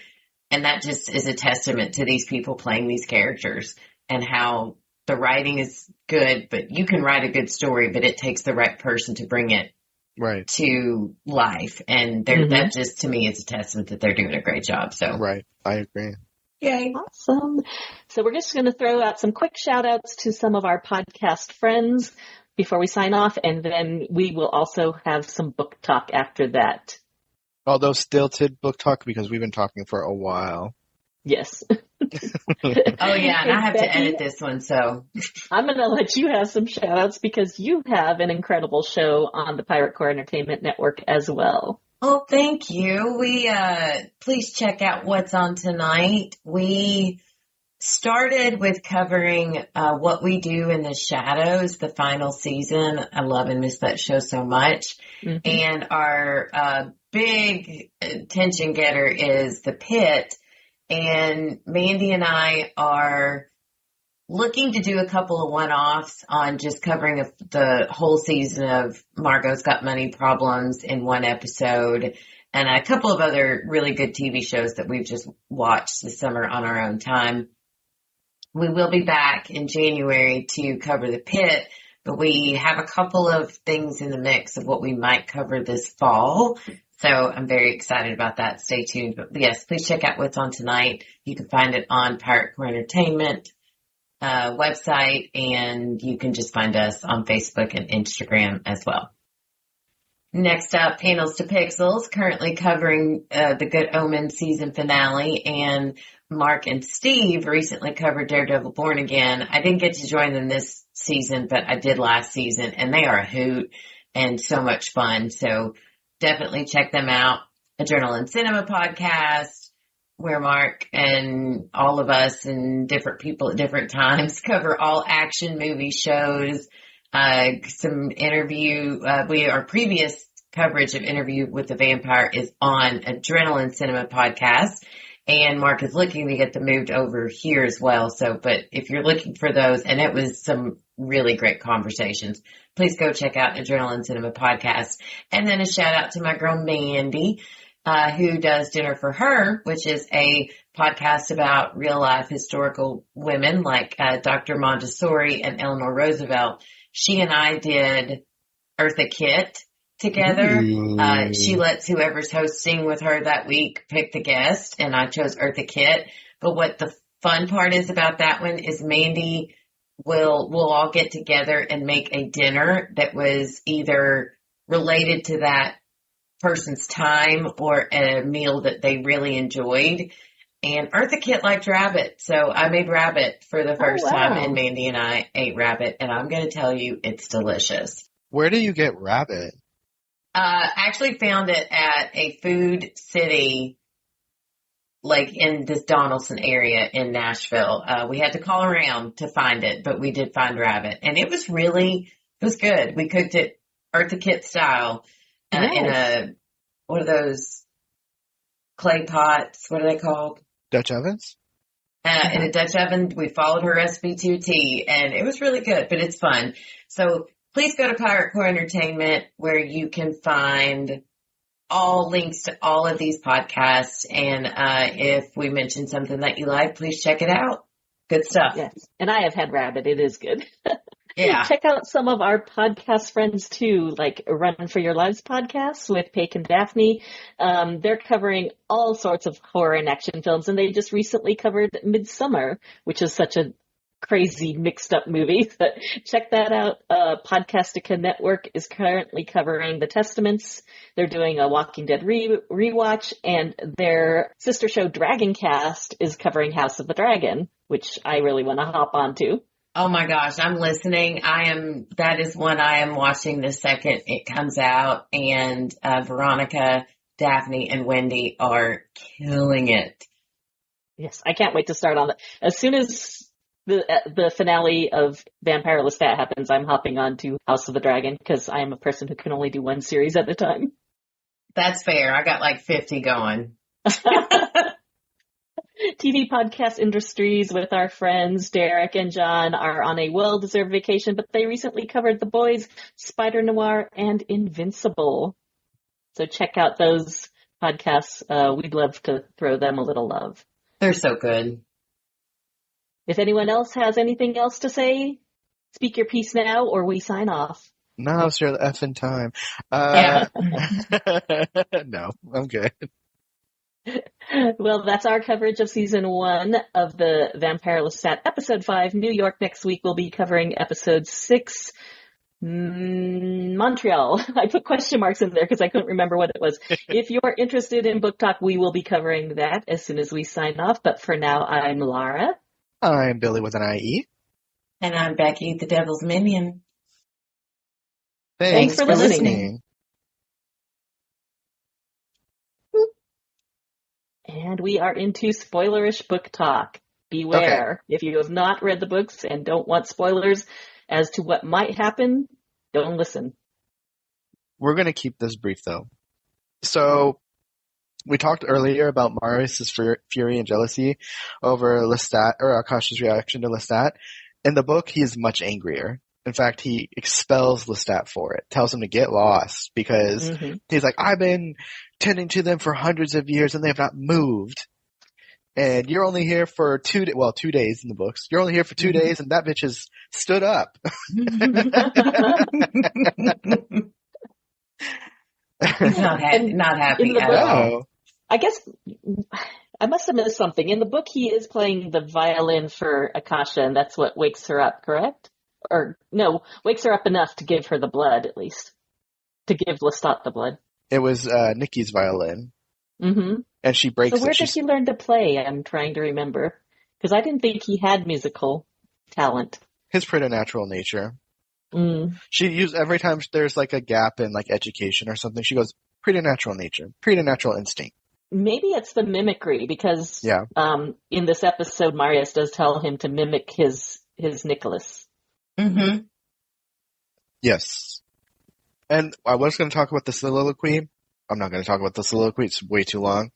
And that just is a testament to these people playing these characters and how the writing is good, but you can write a good story, but it takes the right person to bring it to life. And that just, to me, is a testament that they're doing a great job. So I agree. Yay. Awesome. So we're just going to throw out some quick shout outs to some of our podcast friends before we sign off. And then we will also have some book talk after that. Although stilted book talk because we've been talking for a while. Yes. Oh, yeah, and I have Becky, to edit this one, so. I'm going to let you have some shout-outs because you have an incredible show on the Pirate Core Entertainment Network as well. Oh, thank you. Please check out what's on tonight. We started with covering What We Do in the Shadows, the final season. I love and miss that show so much. Mm-hmm. And our big attention getter is The Pit. And Mandy and I are looking to do a couple of one-offs on just covering the whole season of Margot's Got Money Problems in one episode, and a couple of other really good TV shows that we've just watched this summer on our own time. We will be back in January to cover The Pit, but we have a couple of things in the mix of what we might cover this fall. So I'm very excited about that. Stay tuned. But yes, please check out what's on tonight. You can find it on Pirate Core Entertainment website, and you can just find us on Facebook and Instagram as well. Next up, Panels to Pixels, currently covering the Good Omens season finale, and Mark and Steve recently covered Daredevil Born Again. I didn't get to join them this season, but I did last season, and they are a hoot and so much fun. So definitely check them out. Adrenaline Cinema podcast, where Mark and all of us and different people at different times cover all action movie shows. Some interview, our previous coverage of Interview with the Vampire is on Adrenaline Cinema podcast, and Mark is looking to get them moved over here as well. So, but if you're looking for those, and it was some really great conversations, please go check out Adrenaline Cinema podcast. And then a shout out to my girl Mandy, who does Dinner for Her, which is a podcast about real life historical women like Dr. Montessori and Eleanor Roosevelt. She and I did Eartha Kitt together. She lets whoever's hosting with her that week pick the guest, and I chose Eartha Kitt. But what the fun part is about that one is Mandy we'll all get together and make a dinner that was either related to that person's time or a meal that they really enjoyed. And Eartha Kitt liked rabbit, so I made rabbit for the first time, and Mandy and I ate rabbit, and I'm going to tell you, it's delicious. Where do you get rabbit? Actually found it at a Food City, like in this Donaldson area in Nashville. We had to call around to find it, but we did find rabbit, and it was good. We cooked it Eartha Kitt style. In one of those clay pots. What are they called? Dutch ovens? In a Dutch oven. We followed her recipe to a T, and it was really good, but it's fun. So please go to Pirate Core Entertainment, where you can find all links to all of these podcasts. And if we mention something that you like, please check it out. Good stuff. Yes. And I have had rabbit. It is good. Yeah. Check out some of our podcast friends too, like Run for Your Lives podcast with Paige and Daphne. They're covering all sorts of horror and action films, and they just recently covered Midsummer, which is such a crazy mixed up movie. But check that out. Podcastica Network is currently covering The Testaments. They're doing a Walking Dead rewatch, and their sister show Dragoncast is covering House of the Dragon, which I really want to hop onto. Oh my gosh, I'm listening. That is one I am watching the second it comes out, and Veronica, Daphne, and Wendy are killing it. Yes, I can't wait to start on that. As soon as the finale of Vampire Lestat happens, I'm hopping on to House of the Dragon, because I am a person who can only do one series at a time. That's fair. I got like 50 going. TV podcast industries with our friends Derek and John are on a well-deserved vacation, but they recently covered The Boys, Spider Noir, and Invincible. So check out those podcasts. We'd love to throw them a little love. They're so good. If anyone else has anything else to say, speak your piece now, or we sign off. No, it's your effing time. Yeah. No, I'm good. Well, that's our coverage of season 1 of the Vampire Lestat episode 5. New York next week will be covering episode 6. Montreal. I put question marks in there because I couldn't remember what it was. If you're interested in book talk, we will be covering that as soon as we sign off. But for now, I'm Lara. I'm Billy with an IE. And I'm Becky, the Devil's Minion. Thanks for listening. And we are into spoilerish book talk. beware. If you have not read the books and don't want spoilers as to what might happen, don't listen. We're going to keep this brief, though. So, we talked earlier about Marius' fury and jealousy over Lestat, or Akasha's reaction to Lestat. In the book, he is much angrier. In fact, he expels Lestat for it, tells him to get lost, because he's like, I've been tending to them for hundreds of years and they have not moved. And you're only here for 2 days in the books. You're only here for 2 days and that bitch has stood up. He's not happy at all. I guess I must have missed something. In the book, he is playing the violin for Akasha, and that's what wakes her up, correct? Or, no, wakes her up enough to give her the blood, at least. To give Lestat the blood. It was Nikki's violin. Mm-hmm. And she breaks it. So where did he learn to play? I'm trying to remember. Because I didn't think he had musical talent. His preternatural nature. Mm. She used every time there's like a gap in like education or something, she goes, preternatural nature, preternatural instinct. Maybe it's the mimicry, because in this episode, Marius does tell him to mimic his Nicholas. Mm-hmm. Yes. And I was going to talk about the soliloquy. I'm not going to talk about the soliloquy. It's way too long.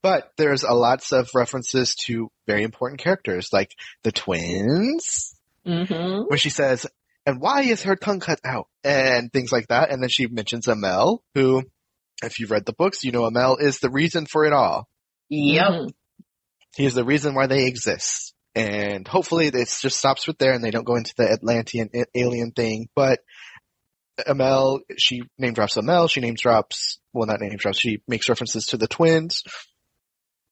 But there's lots of references to very important characters, like the twins, where she says, and why is her tongue cut out? And things like that. And then she mentions Amel, who, if you've read the books, you know Amel is the reason for it all. Yep. He is the reason why they exist. And hopefully it just stops with there and they don't go into the Atlantean alien thing. But Amel, she name drops Amel, she makes references to the twins.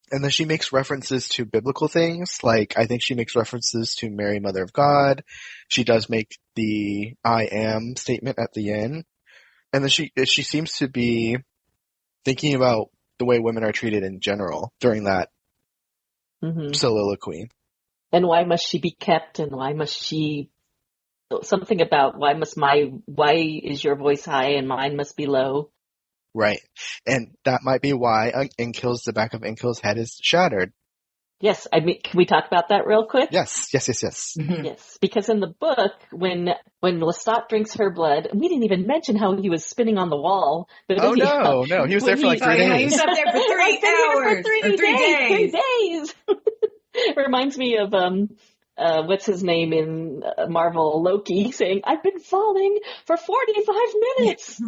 And then she makes references to biblical things, like I think she makes references to Mary, Mother of God. She does make the I am statement at the end. And then she seems to be thinking about the way women are treated in general during that soliloquy. And why must she be kept, and why must she, something about why is your voice high and mine must be low? Right. And that might be why the back of Inkil's head is shattered. Yes. I mean, can we talk about that real quick? Yes. Mm-hmm. Yes. Because in the book, when Lestat drinks her blood, we didn't even mention how he was spinning on the wall. But no. He was there for like 3 days. He was up there for 3 hours. For 3 days. Reminds me of, what's his name in Marvel, Loki, saying, I've been falling for 45 minutes.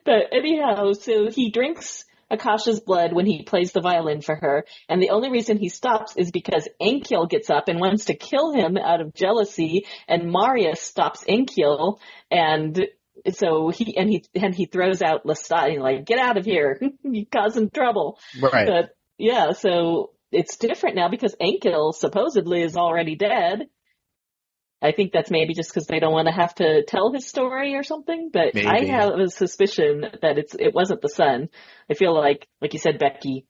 But anyhow, so he drinks Akasha's blood when he plays the violin for her, and the only reason he stops is because Enkil gets up and wants to kill him out of jealousy, and Marius stops Enkil, and so he throws out Lestat, and like, get out of here, you're causing trouble. Right. But yeah, so it's different now because Enkil supposedly is already dead. I think that's maybe just because they don't want to have to tell his story or something, but maybe. I have a suspicion that it wasn't the son. I feel like you said, Becky,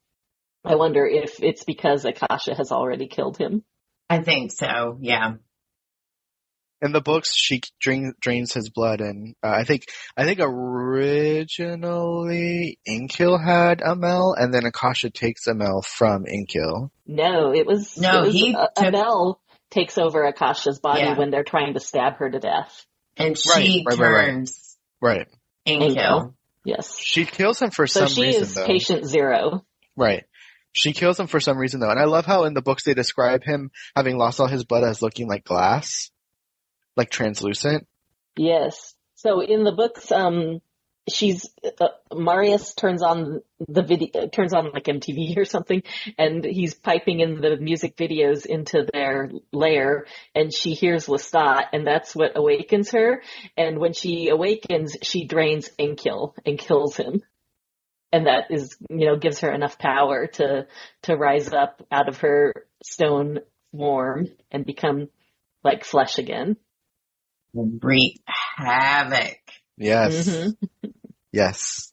I wonder if it's because Akasha has already killed him. I think so, yeah. In the books, she drains his blood, and I think originally Enkil had Amel, and then Akasha takes Amel from Enkil. No, Amel takes over Akasha's body when they're trying to stab her to death. And she turns Enkil. Yes. She kills him for some reason, though. So she is patient zero. Right. She kills him for some reason, though. And I love how in the books they describe him having lost all his blood as looking like glass. Like translucent? Yes. So in the books, Marius turns on the video, turns on like MTV or something, and he's piping in the music videos into their lair, and she hears Lestat, and that's what awakens her. And when she awakens, she drains Enkil and kills him. And that is, gives her enough power to rise up out of her stone form and become like flesh again. Wreak havoc. Yes. Mm-hmm. Yes.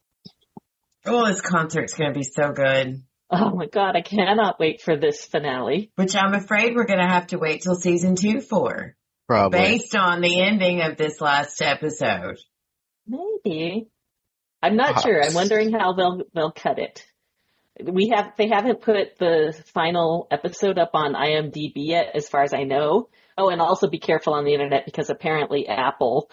Oh, this concert's going to be so good. Oh my God, I cannot wait for this finale. Which I'm afraid we're going to have to wait till season 2 for. Probably. Based on the ending of this last episode. Maybe. I'm not sure. I'm wondering how they'll cut it. They haven't put the final episode up on IMDb yet, as far as I know. Oh, and also be careful on the internet because apparently Apple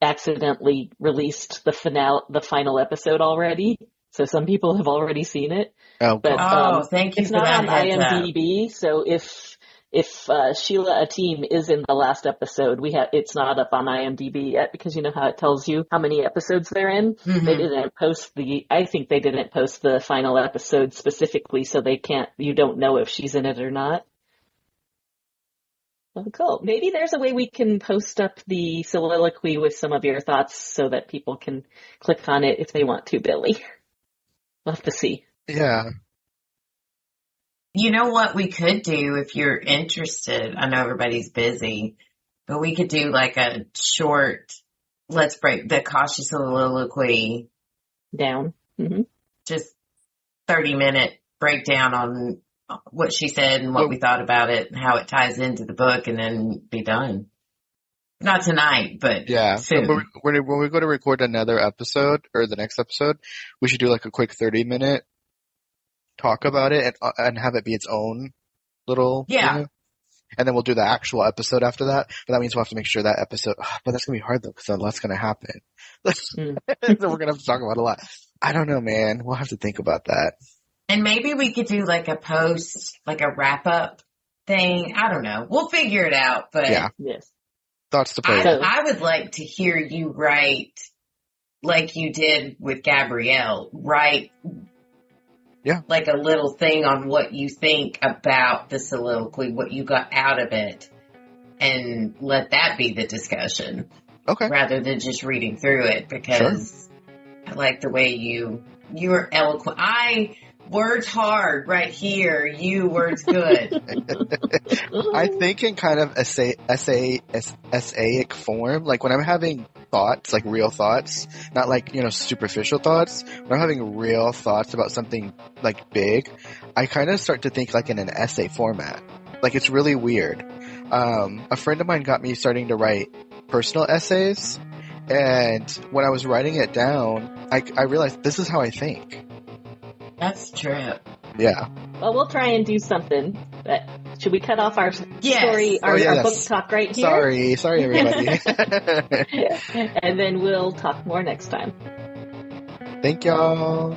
accidentally released the final episode already. So some people have already seen it. Oh, But thank you it's for not that on heads up. IMDb. So if Sheila Ateem is in the last episode, it's not up on IMDb yet because you know how it tells you how many episodes they're in. Mhm. They didn't post I think they didn't post the final episode specifically, so you don't know if she's in it or not. Oh, cool. Maybe there's a way we can post up the soliloquy with some of your thoughts so that people can click on it if they want to, Billy. We'll have to see. yeah. You know what we could do if you're interested? I know everybody's busy, but we could do like a short, let's break the cautious soliloquy, Down. Mm-hmm. just 30-minute breakdown on what she said and what we thought about it and how it ties into the book, and then be done. Not tonight, but Yeah. soon. When we go to record another episode or the next episode, we should do like a quick 30-minute talk about it and have it be its own little, Yeah. And then we'll do the actual episode after that. But that means we'll have to make sure that episode, but that's going to be hard though, because a lot's going to happen. So we're going to have to talk about a lot. I don't know, man. We'll have to think about that. And maybe we could do like a post, like a wrap up thing. I don't know. We'll figure it out, but Yeah. Yes. Thoughts to play. I would like to hear you write like you did with Gabrielle, write like a little thing on what you think about the soliloquy, what you got out of it, and let that be the discussion. Okay. Rather than just reading through it, because I like the way you are eloquent. Words hard right here. You words good. I think in kind of essaic form, like when I'm having thoughts, like real thoughts, not like, superficial thoughts. When I'm having real thoughts about something like big, I kind of start to think like in an essay format. Like it's really weird. A friend of mine got me starting to write personal essays, and when I was writing it down, I realized this is how I think. That's true. Yeah. Well, we'll try and do something. But should we cut off our story, our book talk right here? Sorry, everybody. And then we'll talk more next time. Thank y'all.